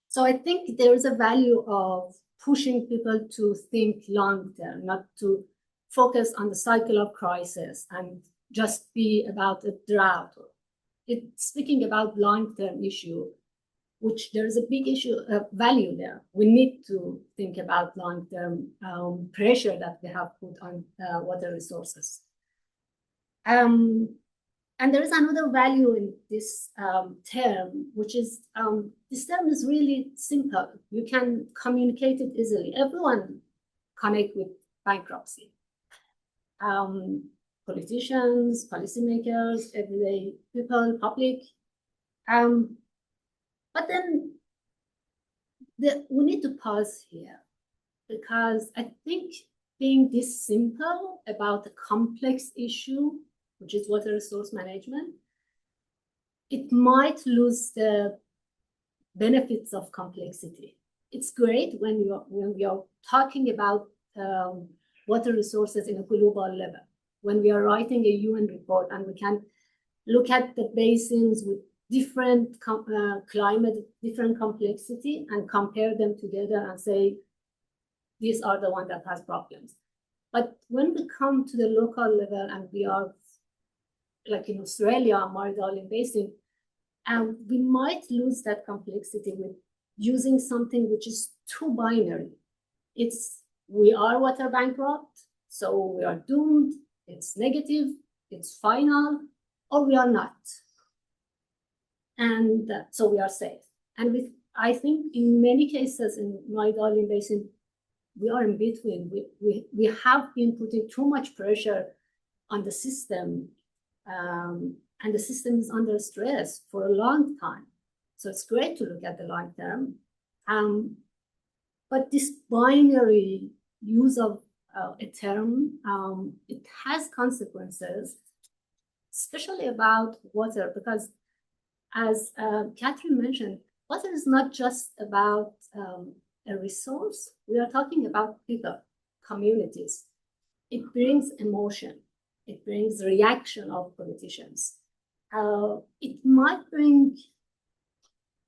So I think there is a value of pushing people to think long-term, not to focus on the cycle of crisis and just be about a drought. It's speaking about long-term issue, which there is a big issue of value there. We need to think about long-term pressure that we have put on water resources. And there is another value in this term, which is, this term is really simple. You can communicate it easily. Everyone connect with bankruptcy. politicians, policymakers, everyday people, public. But then we need to pause here, because I think being this simple about a complex issue, which is water resource management, it might lose the benefits of complexity. It's great when we are talking about water resources in a global level, when we are writing a UN report and we can look at the basins with different climate, different complexity, and compare them together and say, these are the one that has problems. But when we come to the local level and we are like in Australia, Murray-Darling Basin, we might lose that complexity with using something which is too binary. We are water bankrupt, so we are doomed, it's negative, it's final, or we are not. And so we are safe. And I think in many cases in Murray-Darling Basin, we are in between. We have been putting too much pressure on the system, and the system is under stress for a long time. So it's great to look at the long term. But this binary use of a term, it has consequences, especially about water, because as Katherine mentioned, water is not just about a resource. We are talking about people, communities. It brings emotion. It brings reaction of politicians. It might bring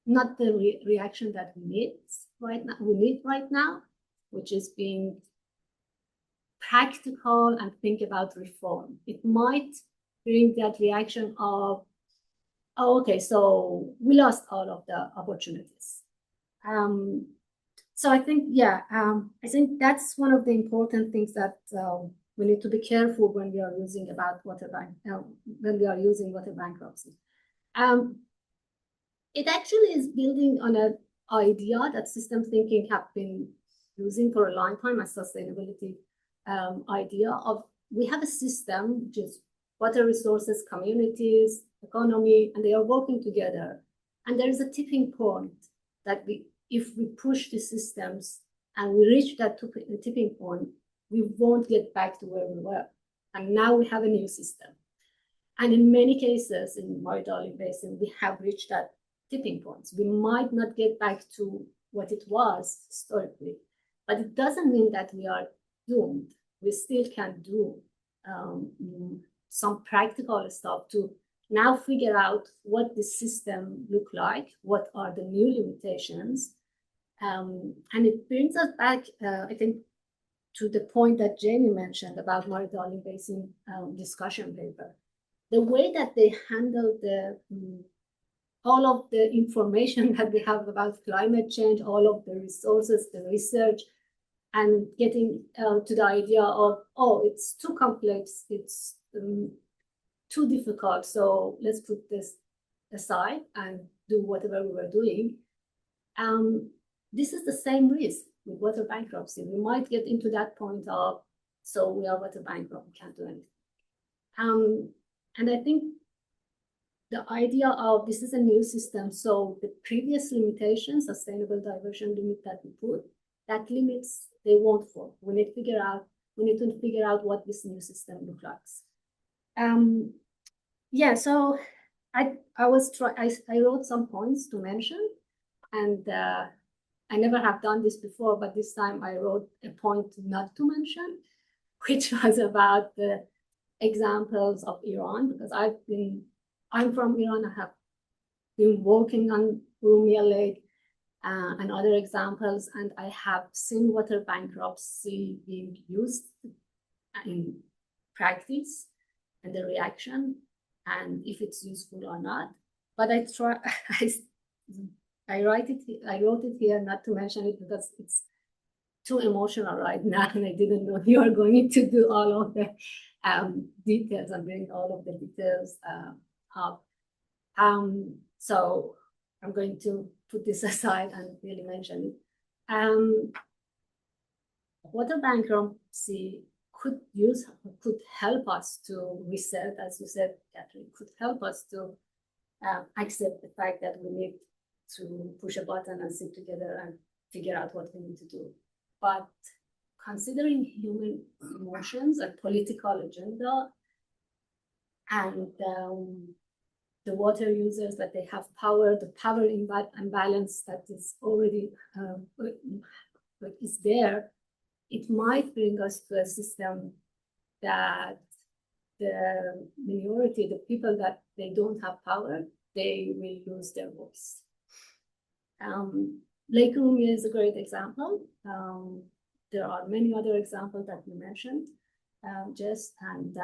not the reaction that we need right now, which is being practical and think about reform. It might bring that reaction of, oh, okay, so we lost all of the opportunities. So I think, I think that's one of the important things that we need to be careful when we are using when we are using water bankruptcy. It actually is building on an idea that system thinking have been using for a long time, a sustainability idea of we have a system which is water resources, communities, economy, and they are working together. And there is a tipping point that if we push the systems and we reach that tipping point, we won't get back to where we were. And now we have a new system. And in many cases in Murray-Darling Basin, we have reached that tipping points. We might not get back to what it was historically, but it doesn't mean that we are doomed. We still can do some practical stuff to now figure out what the system look like, what are the new limitations. And it brings us back, I think, to the point that Jamie mentioned about Murray-Darling Basin discussion paper. The way that they handle all of the information that we have about climate change, all of the resources, the research, and getting to the idea of, oh, it's too complex, it's too difficult, so let's put this aside and do whatever we were doing. This is the same risk with water bankruptcy. We might get into that point of, so we are water bankrupt, we can't do anything. And I think the idea of this is a new system, so the previous limitations, sustainable diversion limit that we put, that limits they won't fall. We need to figure out what this new system looks like. So I wrote some points to mention, and I never have done this before, but this time I wrote a point not to mention, which was about the examples of Iran, because I'm from Iran. I have been working on Urumia Lake and other examples, and I have seen water bankruptcy being used in practice and the reaction, and if it's useful or not. But I wrote it here not to mention it because it's too emotional right now, and I didn't know you are going to do all of the details and bring all of the details up. So I'm going to put this aside and really mention it. Water bankruptcy could help us to reset, as you said, Catherine, could help us to accept the fact that we need to push a button and sit together and figure out what we need to do. But considering human emotions and political agenda and the water users, that they have power, the power imbalance that is already is there, it might bring us to a system that the minority, the people that they don't have power, they will lose their voice. Lake Urumia is a great example. There are many other examples that you mentioned, Jess, and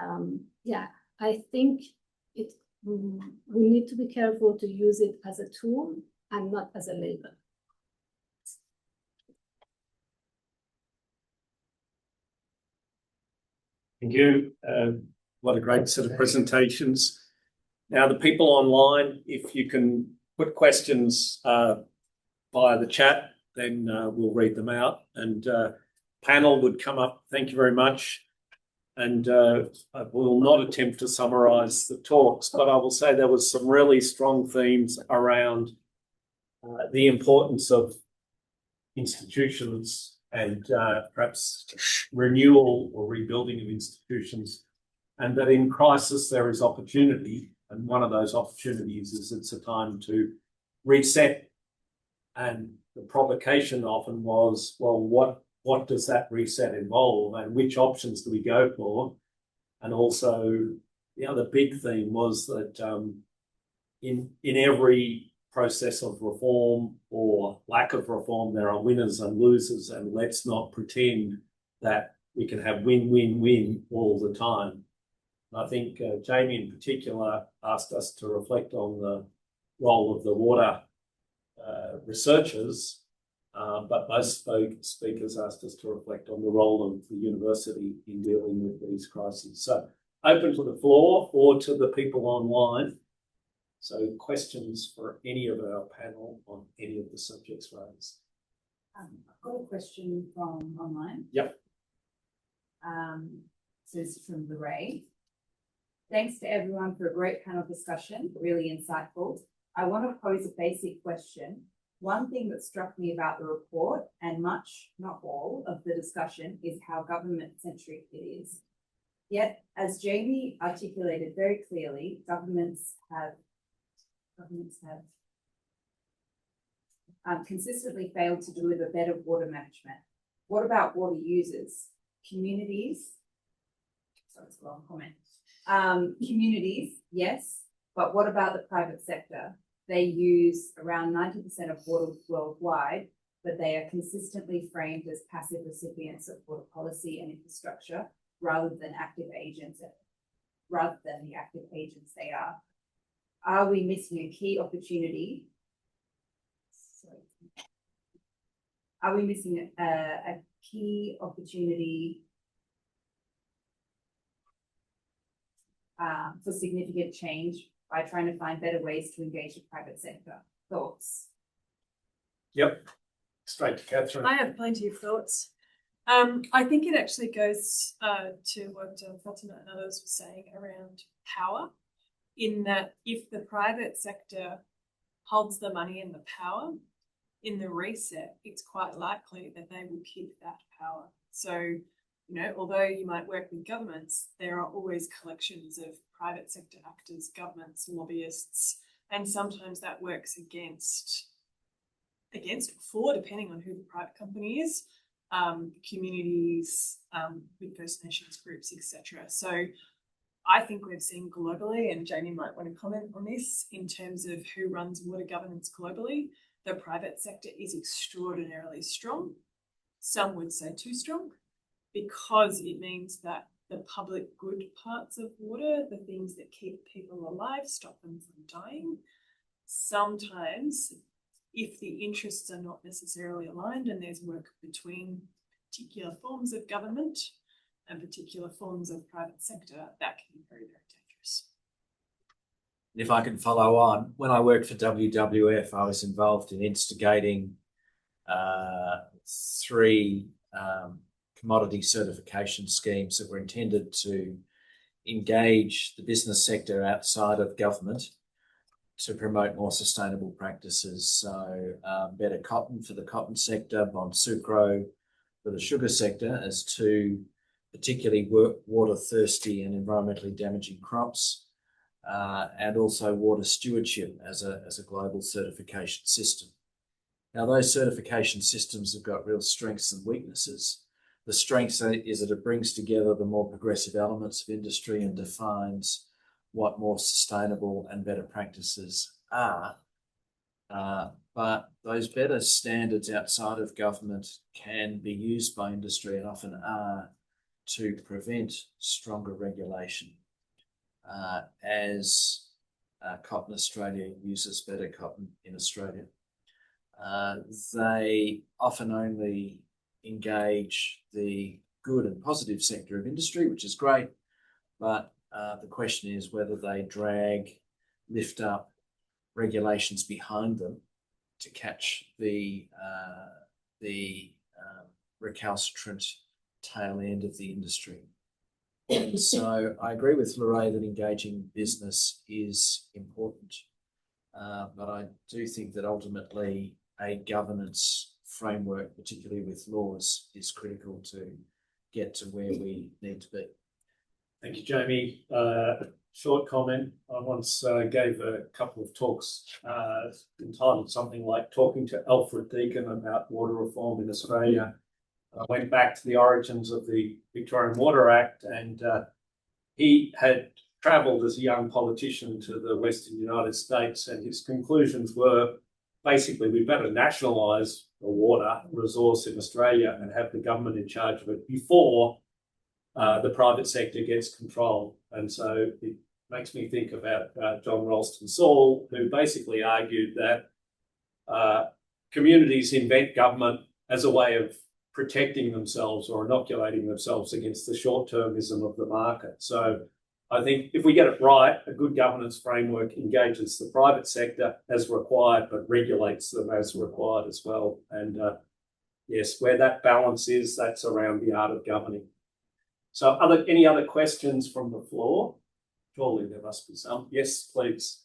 yeah, I think we need to be careful to use it as a tool and not as a label. Thank you. What a great set of presentations. Now, the people online, if you can put questions via the chat, then we'll read them out. And panel would come up. Thank you very much. And I will not attempt to summarise the talks, but I will say there was some really strong themes around the importance of institutions and perhaps renewal or rebuilding of institutions, and that in crisis there is opportunity. And one of those opportunities is it's a time to reset. And the provocation often was, well, what does that reset involve and which options do we go for? And also the other big theme was that in every process of reform or lack of reform, there are winners and losers, and let's not pretend that we can have win-win-win all the time. And I think Jamie in particular asked us to reflect on the role of the water researchers, but most speakers asked us to reflect on the role of the university in dealing with these crises. So open to the floor or to the people online. So questions for any of our panel on any of the subjects raised. I've got a question from online. Yep. So this is from Lorraine. Thanks to everyone for a great panel discussion, really insightful. I want to pose a basic question. One thing that struck me about the report, and much, not all, of the discussion is how government-centric it is. Yet, as Jamie articulated very clearly, governments have consistently failed to deliver better water management. What about water users? Communities? Sorry, it's a long comment. Communities, yes, but what about the private sector? They use around 90% of water worldwide, but they are consistently framed as passive recipients of water policy and infrastructure rather than active agents, rather than the active agents they are. Are we missing a key opportunity? Are we missing a key opportunity for significant change by trying to find better ways to engage the private sector? Thoughts? Yep. Straight to Katherine. I have plenty of thoughts. I think it actually goes to what Fateme and others were saying around power, in that if the private sector holds the money and the power in the reset, it's quite likely that they will keep that power. So, you know, although you might work with governments, there are always collections of private sector actors, governments, lobbyists, and sometimes that works against or for, depending on who the private company is, communities, with First Nations groups, etc. So I think we've seen globally, and Jamie might want to comment on this, in terms of who runs water governance globally, the private sector is extraordinarily strong. Some would say too strong, because it means that the public good parts of water, the things that keep people alive, stop them from dying. Sometimes, if the interests are not necessarily aligned and there's work between particular forms of government and particular forms of private sector, that can be very, very dangerous. If I can follow on, when I worked for WWF, I was involved in instigating 3 commodity certification schemes that were intended to engage the business sector outside of government to promote more sustainable practices. So better cotton for the cotton sector, Bon Sucro for the sugar sector, as two particularly water thirsty and environmentally damaging crops, and also water stewardship as a global certification system. Now, those certification systems have got real strengths and weaknesses. The strength is that it brings together the more progressive elements of industry and defines what more sustainable and better practices are. But those better standards outside of government can be used by industry, and often are, to prevent stronger regulation as Cotton Australia uses better cotton in Australia. They often only engage the good and positive sector of industry, which is great, but the question is whether they lift up regulations behind them to catch the recalcitrant tail end of the industry. And so I agree with Lorraine that engaging business is important, but I do think that ultimately a governance framework, particularly with laws, is critical to get to where we need to be. Thank you, Jamie. Short comment. I once gave a couple of talks entitled something like Talking to Alfred Deakin about water reform in Australia. I went back to the origins of the Victorian Water Act, and he had travelled as a young politician to the Western United States, and his conclusions were basically we better nationalise the water resource in Australia and have the government in charge of it before the private sector gets control. And so it makes me think about John Ralston Saul, who basically argued that communities invent government as a way of protecting themselves or inoculating themselves against the short-termism of the market. So I think if we get it right, a good governance framework engages the private sector as required, but regulates them as required as well. And yes, where that balance is, that's around the art of governing. So any other questions from the floor? Surely there must be some. Yes, please.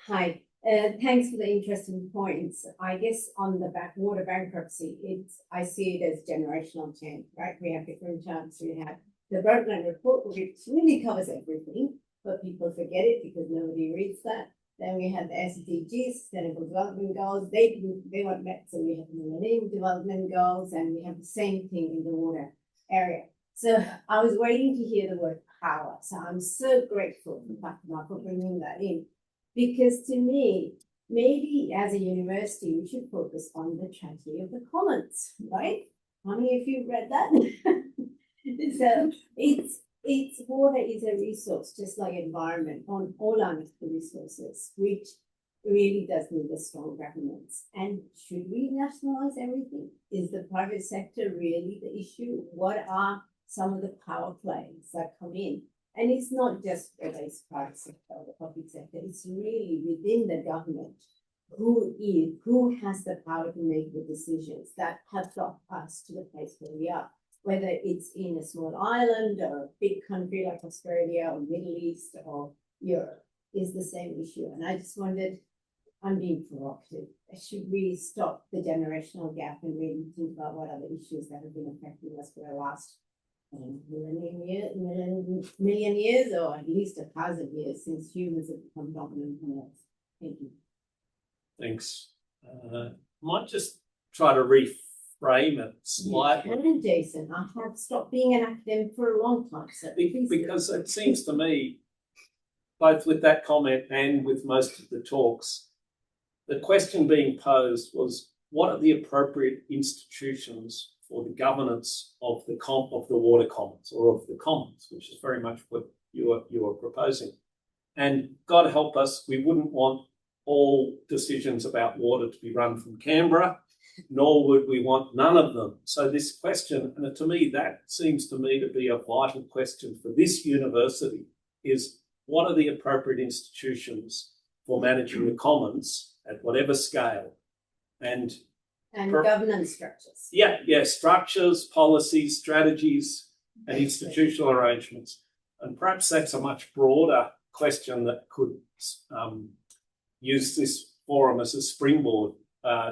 Hi, thanks for the interesting points. I guess on the water bankruptcy, I see it as generational change, right? We have different terms. We have the Brundtland report, which really covers everything, but people forget it because nobody reads that. Then we have the SDGs, Sustainable Development Goals. They weren't met, so we have the Millennium Development Goals, and we have the same thing in the water area. So I was waiting to hear the word power. So I'm so grateful for Dr. Michael bringing that in, because to me, maybe as a university, we should focus on the tragedy of the commons, right? How many of you read that? So it's water is a resource, just like environment, on all our natural resources, which really does need a strong governance. And should we nationalize everything? Is the private sector really the issue? What are some of the power plays that come in? And it's not just whether it's private sector or the public sector, it's really within the government who has the power to make the decisions that have got us to the place where we are. Whether it's in a small island or a big country like Australia or Middle East or Europe, is the same issue. And I just wondered, I'm being provocative, should we stop the generational gap and really think about what are the issues that have been affecting us for the last million years, or at least 1,000 years since humans have become dominant on Earth? Thank you. Thanks. Might just try to reframe it slightly. You can, Jason. I have stopped being an academic for a long time. So because it seems to me, both with that comment and with most of the talks, the question being posed was, what are the appropriate institutions for the governance of the water commons, or of the commons, which is very much what you are proposing. And God help us, we wouldn't want all decisions about water to be run from Canberra, nor would we want none of them. So this question, and to me, that seems to me to be a vital question for this university, is what are the appropriate institutions for managing the commons at whatever scale? And And governance structures. Yeah, structures, policies, strategies, and institutional arrangements. And perhaps that's a much broader question that could use this forum as a springboard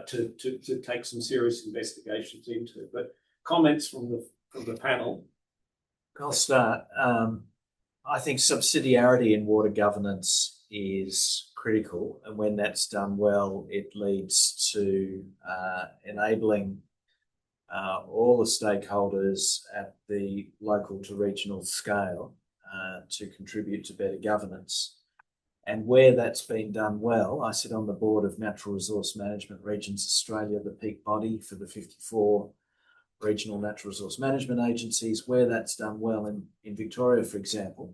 to take some serious investigations into. But comments from the panel. I'll start. I think subsidiarity in water governance is critical, and when that's done well, it leads to enabling all the stakeholders at the local to regional scale to contribute to better governance. And where that's been done well, I sit on the board of Natural Resource Management Regions Australia, the peak body for the 54 regional natural resource management agencies. Where that's done well in Victoria, for example,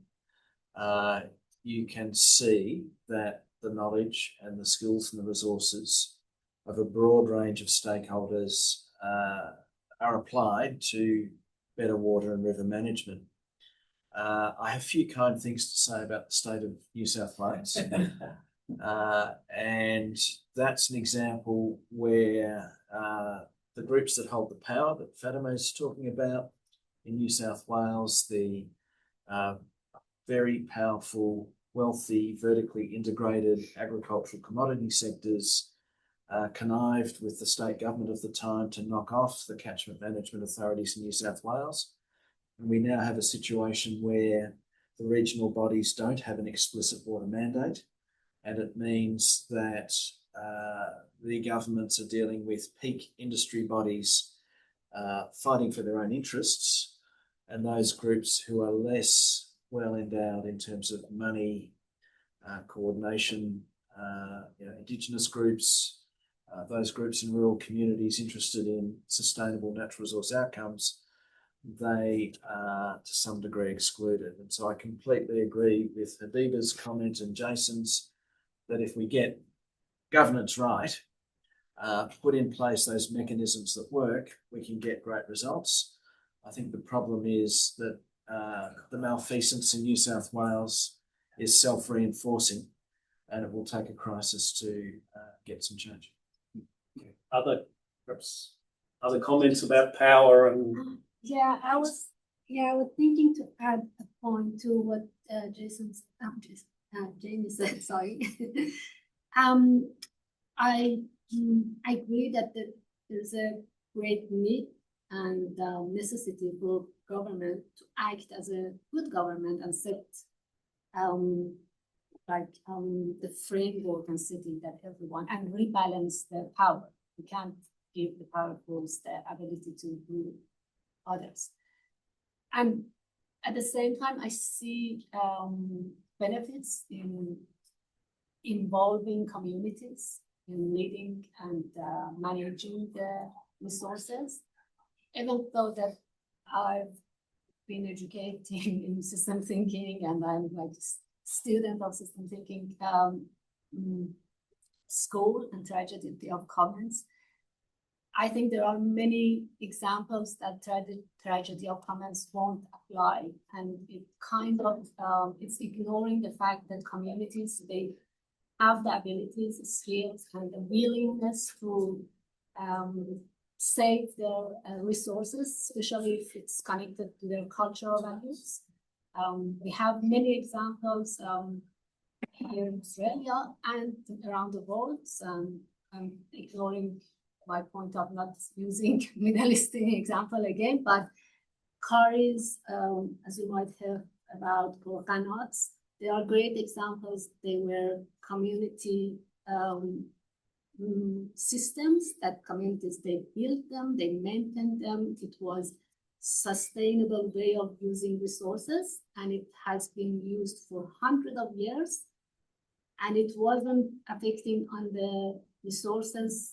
you can see that the knowledge and the skills and the resources of a broad range of stakeholders are applied to better water and river management. I have a few kind things to say about the state of New South Wales. And that's an example where the groups that hold the power that Fateme is talking about in New South Wales, the very powerful, wealthy, vertically integrated agricultural commodity sectors connived with the state government of the time to knock off the catchment management authorities in New South Wales. And we now have a situation where the regional bodies don't have an explicit water mandate, and it means that the governments are dealing with peak industry bodies fighting for their own interests, and those groups who are less well endowed in terms of money, coordination, Indigenous groups, those groups in rural communities interested in sustainable natural resource outcomes, they are to some degree excluded. And so I completely agree with Hadiba's comment and Jason's that if we get governance right, put in place those mechanisms that work, we can get great results. I think the problem is that the malfeasance in New South Wales is self-reinforcing, and it will take a crisis to get some change. Other comments about power and I was thinking to add a point to what Jamie said. Sorry. I agree that there's a great need and necessity for government to act as a good government and set the framework and setting that everyone and rebalance the power. We can't give the powerfuls the ability to rule others. And at the same time, I see benefits in involving communities in leading and managing the resources. Even though that I've been educating in system thinking and I'm like student of system thinking school and tragedy of commons, I think there are many examples that tragedy of commons won't apply, and it kind of it's ignoring the fact that communities, they have the abilities, skills, and the willingness to save their resources, especially if it's connected to their cultural values. We have many examples here in Australia and around the world. I'm ignoring my point of not using Middle Eastern example again, but Qaris, as you might have about, or qanats, they are great examples. They were community systems that communities, they built them, they maintained them. It was sustainable way of using resources, and it has been used for hundreds of years, and it wasn't affecting on the resources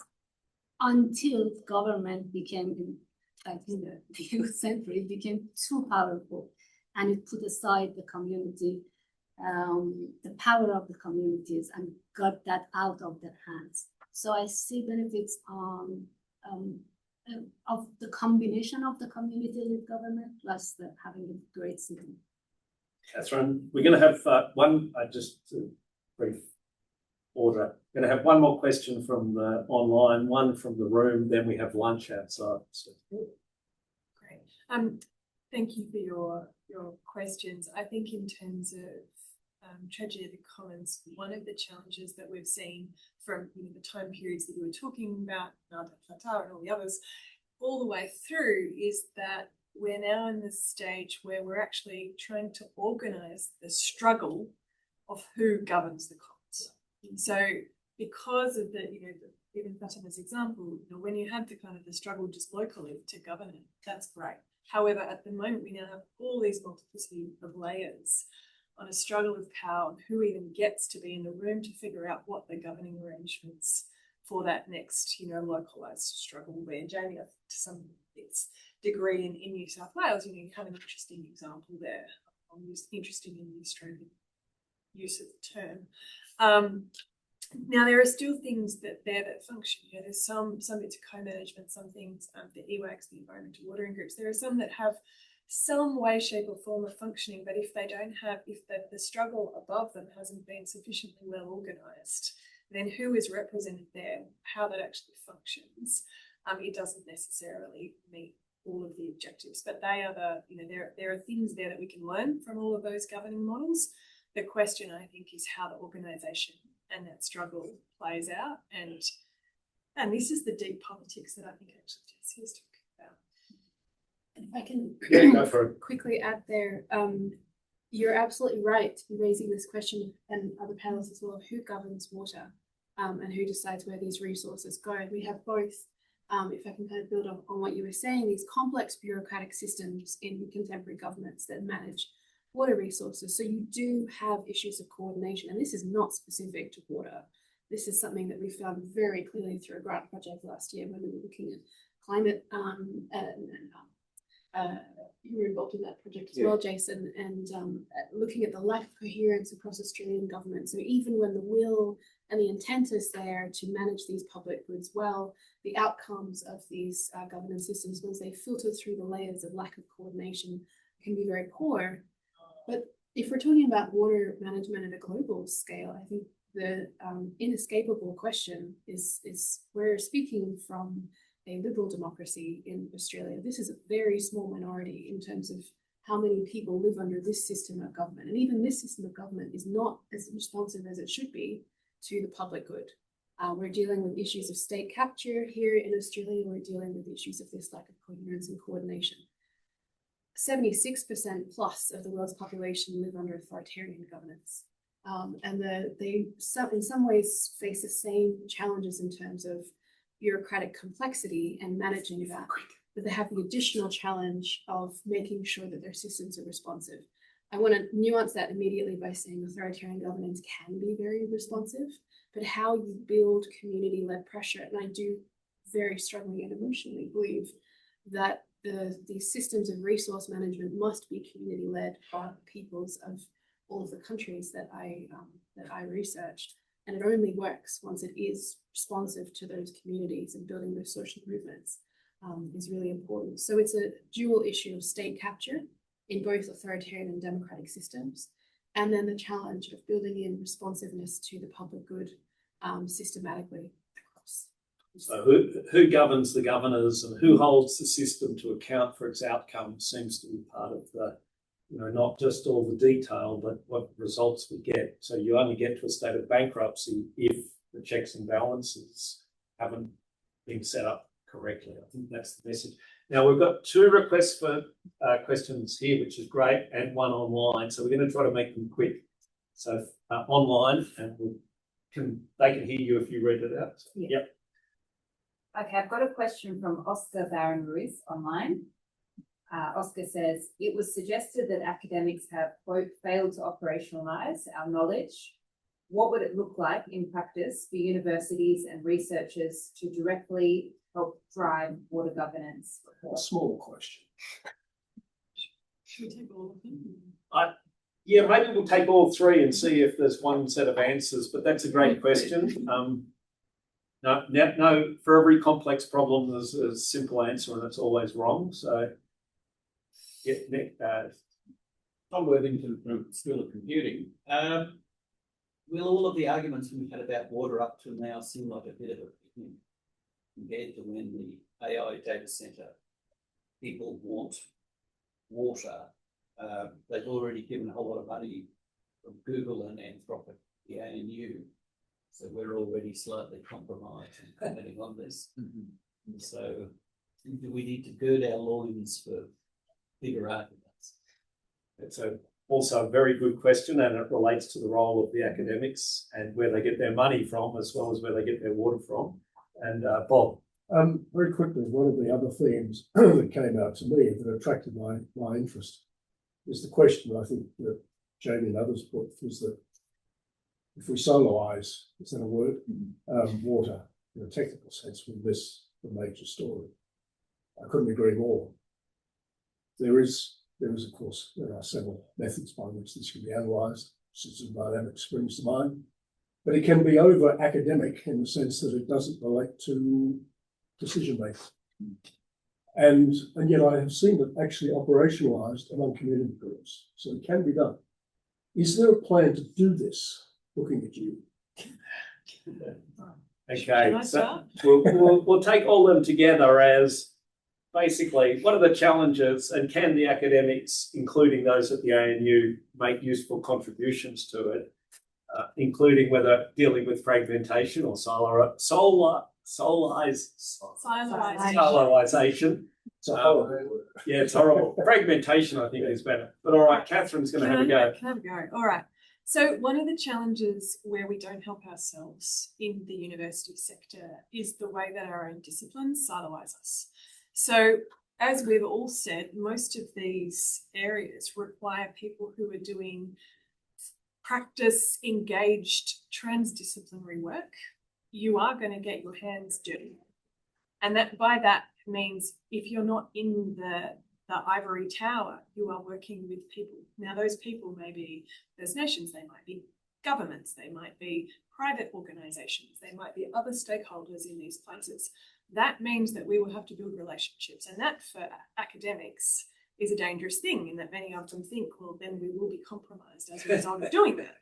until government became, like in the youth century, it became too powerful, and it put aside the community, the power of the communities, and got that out of their hands. So I see benefits of the combination of the community with government, plus having a great city. Katherine, we're going to have one, just brief order Going to have one more question from the online, one from the room, then we have lunch outside. So. Great. Thank you for your questions. I think in terms of tragedy of the commons, one of the challenges that we've seen from the time periods that you were talking about, and all the others, all the way through, is that we're now in this stage where we're actually trying to organise the struggle of who governs the commons. So because of the, even Fatima's example, when you had the kind of the struggle just locally to govern it, that's great. However, at the moment, we now have all these multiplicity of layers on a struggle of power and who even gets to be in the room to figure out what the governing arrangements for that next, localised struggle where Jamie, to some degree in New South Wales, you have an interesting example there. I'm just interested in the Australian use of the term. Now, there are still things that function. There's some bits of co-management, some things, the EWACs, the environmental watering groups. There are some that have some way, shape or form of functioning, but if the struggle above them hasn't been sufficiently well organised, then who is represented there, how that actually functions, it doesn't necessarily meet all of the objectives. But they are there are things there that we can learn from all of those governing models. The question, I think, is how the organisation and that struggle plays out. And this is the deep politics that I think actually Jessie is talking about. And if I can go for it. quickly add there, you're absolutely right to be raising this question, and other panels as well, of who governs water and who decides where these resources go. We have both, if I can kind of build on what you were saying, these complex bureaucratic systems in contemporary governments that manage water resources. So you do have issues of coordination, and this is not specific to water. This is something that we found very clearly through a grant project last year when we were looking at climate, you were involved in that project as well, Jason, and looking at the lack of coherence across Australian government. So even when the will and the intent is there to manage these public goods well, the outcomes of these governance systems, once they filter through the layers of lack of coordination, can be very poor. But if we're talking about water management at a global scale, I think the inescapable question is we're speaking from a liberal democracy in Australia. This is a very small minority in terms of how many people live under this system of government. And even this system of government is not as responsive as it should be to the public good. We're dealing with issues of state capture here in Australia. We're dealing with issues of this lack of coherence and coordination. 76% plus of the world's population live under authoritarian governance. And they in some ways face the same challenges in terms of bureaucratic complexity and managing that, but they have the additional challenge of making sure that their systems are responsive. I want to nuance that immediately by saying authoritarian governance can be very responsive, but how you build community-led pressure, and I do very strongly and emotionally believe that these systems of resource management must be community-led by peoples of all of the countries that I researched. And it only works once it is responsive to those communities, and building those social movements is really important. So it's a dual issue of state capture in both authoritarian and democratic systems, and then the challenge of building in responsiveness to the public good systematically across. So who governs the governors and who holds the system to account for its outcomes seems to be part of the, not just all the detail, but what results we get. So you only get to a state of bankruptcy if the checks and balances haven't been set up correctly. I think that's the message. Now, we've got 2 requests for questions here, which is great, and 1 online. So we're going to try to make them quick. So online, and they can hear you if you read it out. So, yep. Okay, I've got a question from Oscar Baron Ruiz online. Oscar says, it was suggested that academics have, quote, failed to operationalise our knowledge. What would it look like in practice for universities and researchers to directly help drive water governance? A small question. Should we take all of them? Yeah, maybe we'll take all 3 and see if there's one set of answers, but that's a great question. No, for every complex problem, there's a simple answer and it's always wrong. So, yeah, Nick. Tom Worthington from School of Computing. will all of the arguments we've had about water up to now seem like a bit of a picnic compared to when the AI data center people want water? They've already given a whole lot of money from Google and Anthropic, the ANU, so we're already slightly compromised and commenting on this. And so do we need to gird our loins for bigger arguments? It's also a very good question, and it relates to the role of the academics and where they get their money from, as well as where they get their water from. And Bob. Very quickly, one of the other themes that came out to me that attracted my interest is the question I think that Jamie and others put, was that if we solarize, is that a word, water in a technical sense, we miss the major story. I couldn't agree more. There is, of course, there are several methods by which this can be analysed. System dynamics springs to mind, but it can be over academic in the sense that it doesn't relate to decision making. And yet I have seen it actually operationalised among community groups, so it can be done. Is there a plan to do this? Looking at you. Okay, so we'll take all them together as basically what are the challenges, and can the academics, including those at the ANU, make useful contributions to it, including whether dealing with fragmentation or solarization. It's a horrible word. Yeah, it's horrible. Fragmentation, I think, is better. But all right, Catherine's going to have a go. Can I have a go? All right. So one of the challenges where we don't help ourselves in the university sector is the way that our own disciplines siloise us. So as we've all said, most of these areas require people who are doing practice engaged transdisciplinary work. You are going to get your hands dirty. And that means if you're not in the ivory tower, you are working with people. Now, those people may be First Nations, they might be governments, they might be private organisations, they might be other stakeholders in these places. That means that we will have to build relationships, and that for academics is a dangerous thing, in that many of them think, well, then we will be compromised as a result of doing that.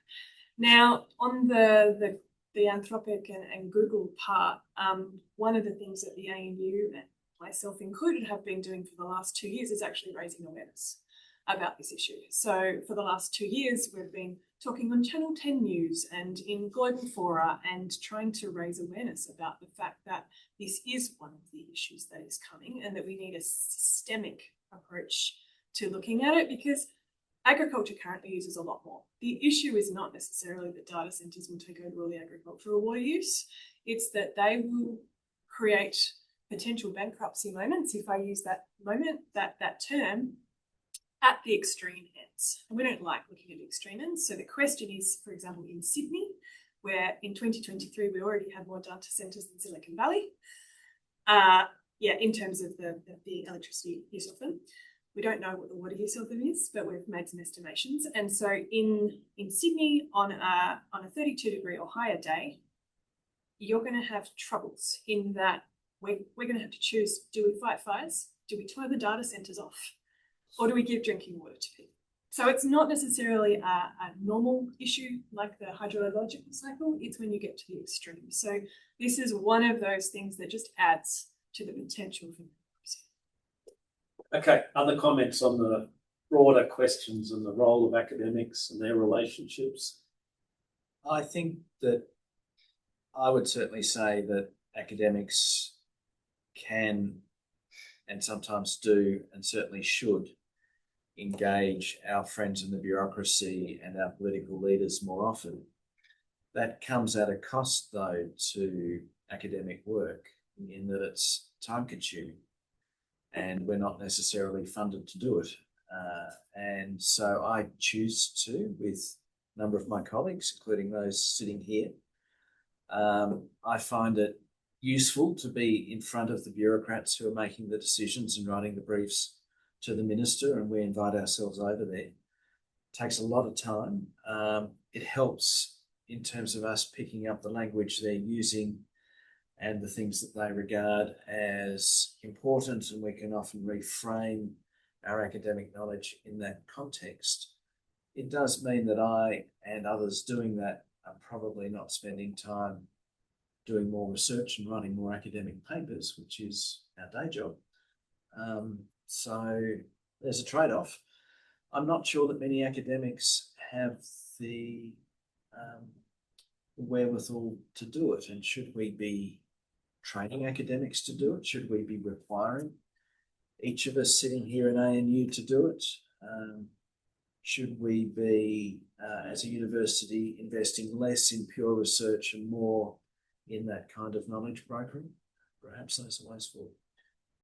Now, on the Anthropic and Google part, one of the things that the ANU, and myself included, have been doing for the last 2 years is actually raising awareness about this issue. So for the last 2 years, we've been talking on Channel 10 News and in global fora and trying to raise awareness about the fact that this is one of the issues that is coming, and that we need a systemic approach to looking at it, because agriculture currently uses a lot more. The issue is not necessarily that data centres will take over all the agricultural water use. It's that they will create potential bankruptcy moments, if I use that term, at the extreme ends. And we don't like looking at the extreme ends. So the question is, for example, in Sydney, where in 2023 we already had more data centres than Silicon Valley, in terms of the electricity use of them. We don't know what the water use of them is, but we've made some estimations. And so in Sydney, on a 32-degree or higher day, you're going to have troubles in that we're going to have to choose, do we fight fires? Do we turn the data centres off? Or do we give drinking water to people? So it's not necessarily a normal issue like the hydrological cycle, it's when you get to the extreme. So this is one of those things that just adds to the potential for bankruptcy. Okay, other comments on the broader questions and the role of academics and their relationships? I think that I would certainly say that academics can, and sometimes do, and certainly should, engage our friends in the bureaucracy and our political leaders more often. That comes at a cost, though, to academic work, in that it's time consuming and we're not necessarily funded to do it. And so I choose to, with a number of my colleagues, including those sitting here. I find it useful to be in front of the bureaucrats who are making the decisions and writing the briefs to the minister, and we invite ourselves over there. It takes a lot of time. It helps in terms of us picking up the language they're using and the things that they regard as important, and we can often reframe our academic knowledge in that context. It does mean that I and others doing that are probably not spending time doing more research and writing more academic papers, which is our day job. So there's a trade-off. I'm not sure that many academics have the wherewithal to do it. And should we be training academics to do it? Should we be requiring each of us sitting here in ANU to do it? Should we be, as a university, investing less in pure research and more in that kind of knowledge brokering? Perhaps those are ways forward.